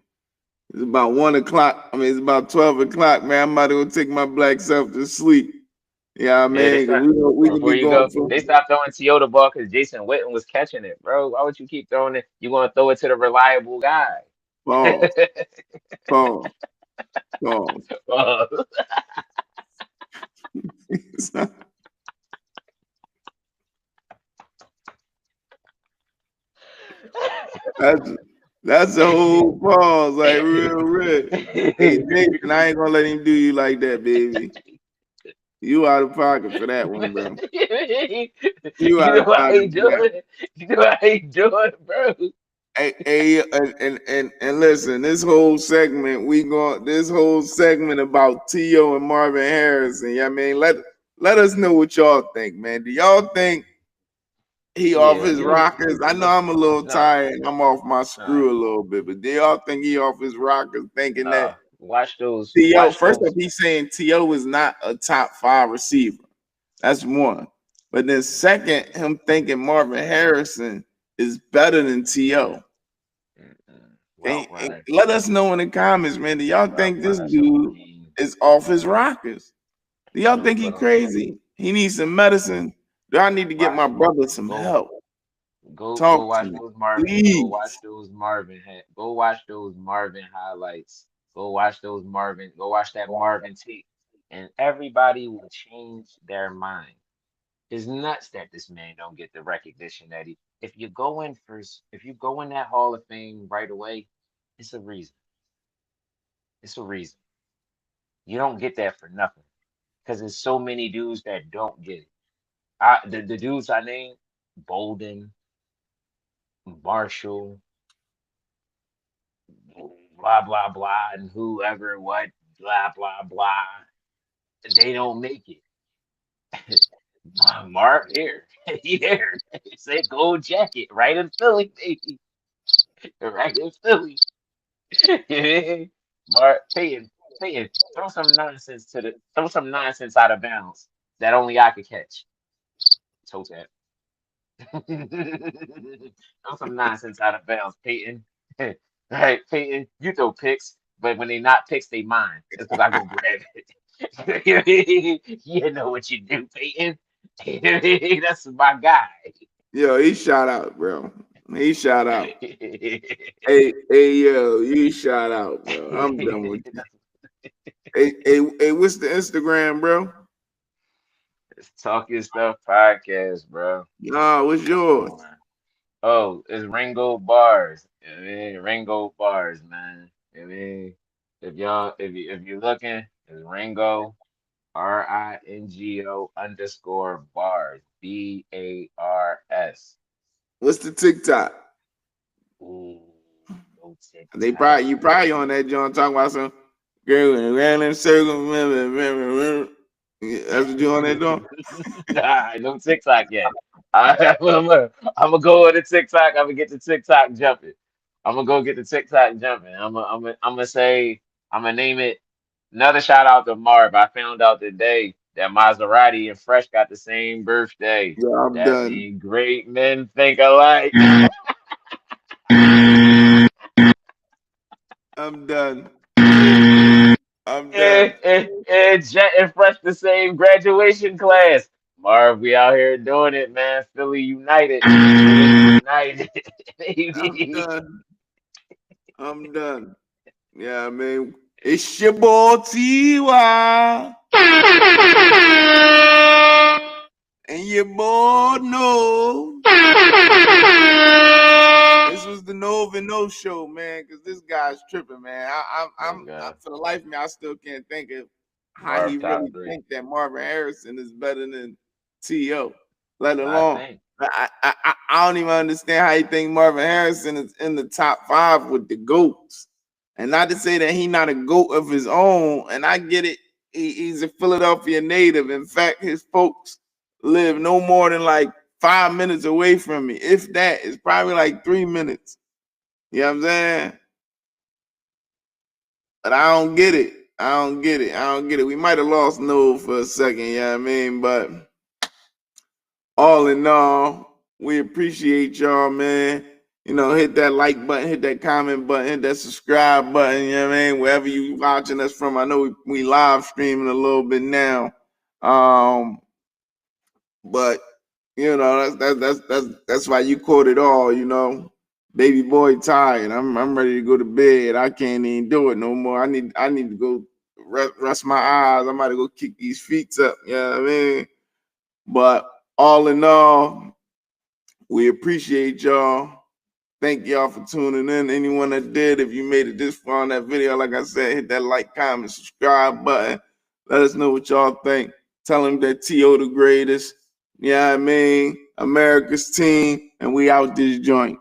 It's about 1 o'clock. I mean, it's about 12 o'clock, man. I'm about to go take my black self to sleep. Yeah, Yeah, they man. start We can before be you going go. for They stopped throwing Toyota ball because Jason Witten was catching it, bro. Why would you keep throwing it? You gonna throw it to the reliable guy? pause, pause, pause. Uh, that's that's a whole pause, like real. Hey, Jason, I ain't gonna let him do you like that, baby. You out of pocket for that one, bro. You you out know of what I pocket ain't for that. doing? You know what I ain't doing, bro? Hey, and listen, this whole segment about T.O. and Marvin Harrison. Yeah, I mean, let us know what y'all think, man. Do y'all think he off Yeah, his you rockers? I know I'm a little nah, tired and I'm off my nah, screw a little bit, but do y'all think he off his rockers thinking that nah. Watch those. T.O. Watch First off, those. he's saying T.O. is not a top five receiver. That's one. But then second, him thinking Marvin Harrison is better than T.O. Route And runner, let us know in the comments, man. Do y'all route think this runner. So I dude mean, is off his rockers? Do y'all think he But crazy? He needs some medicine. Do I need to get watch, my brother some go help? go Talk to watch me, those Marvin. please. Go watch those Marvin highlights. Go watch those Marvin. Go watch that Marvin tape, and everybody will change their mind. It's nuts that this man don't get the recognition that he. If you go in first, if you go in that Hall of Fame right away, it's a reason. It's a reason. You don't get that for nothing because there's so many dudes that don't get it. The dudes I named, Bolden, Marshall, blah blah blah, and whoever, what, blah blah blah. They don't make it. Marv here, here, say gold jacket, right in Philly, baby, right in Philly. Mark, Peyton, throw some nonsense out of bounds that only I could catch. Toe tap. Throw some nonsense out of bounds, Peyton. Right, Peyton, you throw picks, but when they not picks, they mine. It's because I go grab it. You know what you do, Peyton. That's my guy. Yo, he shot out, bro. He shot out. Yo, you shot out, bro. I'm done with you. Hey, what's the Instagram, bro? It's Talking Stuff Podcast, bro. Nah, what's Come yours? on. Oh, it's Ringo Bars. I mean, Ringo Bars, man. I mean, if you're looking, it's Ringo RINGO underscore bars BARS. What's the TikTok? Ooh, no They TikTok. probably you probably on that John talking about some girl in random circle. That's what you on that doing? Nah, no TikTok yet. I'm gonna go on the TikTok. I'm gonna get the TikTok jumping. I'm gonna go get the TikTok jumping. I'm gonna say I'm gonna name it. Another shout out to Marv. I found out today that Maserati and Fresh got the same birthday. Yeah, I'm That done. means great men think alike. I'm done. I'm done. And Jet and Fresh the same graduation class. Marv, we out here doing it, man. Philly United. Philly United. I'm Baby. done. I'm done. Yeah, I mean, it's your boy T.Y. And your boy No. This was the Nova No show, man, because this guy's tripping, man. This guy, For the life of me, I still can't think of how he Marv top really three. think that Marvin Harrison is better than T.O. Let I alone, think. I don't even understand how you think Marvin Harrison is in the top 5 with the GOATs. And not to say that he's not a GOAT of his own, and I get it. He's a Philadelphia native. In fact, his folks live no more than like 5 minutes away from me. If that, it's probably like 3 minutes. You know what I'm saying? But I don't get it. I don't get it. I don't get it. We might have lost No for a second, you know what I mean? But all in all, we appreciate y'all, man. You know, hit that like button, hit that comment button, hit that subscribe button, you know what I mean? Wherever you watching us from. I know we live streaming a little bit now. But you know, that's why you caught it all, you know. Baby boy tired. I'm ready to go to bed. I can't even do it no more. I need to go rest my eyes. I'm about to go kick these feet up. You know what I mean? But all in all, we appreciate y'all. Thank y'all for tuning in. Anyone that did, if you made it this far on that video, like I said, hit that like, comment, subscribe button. Let us know what y'all think. Tell them that T.O. the greatest. Yeah, I mean, America's team, and we out this joint.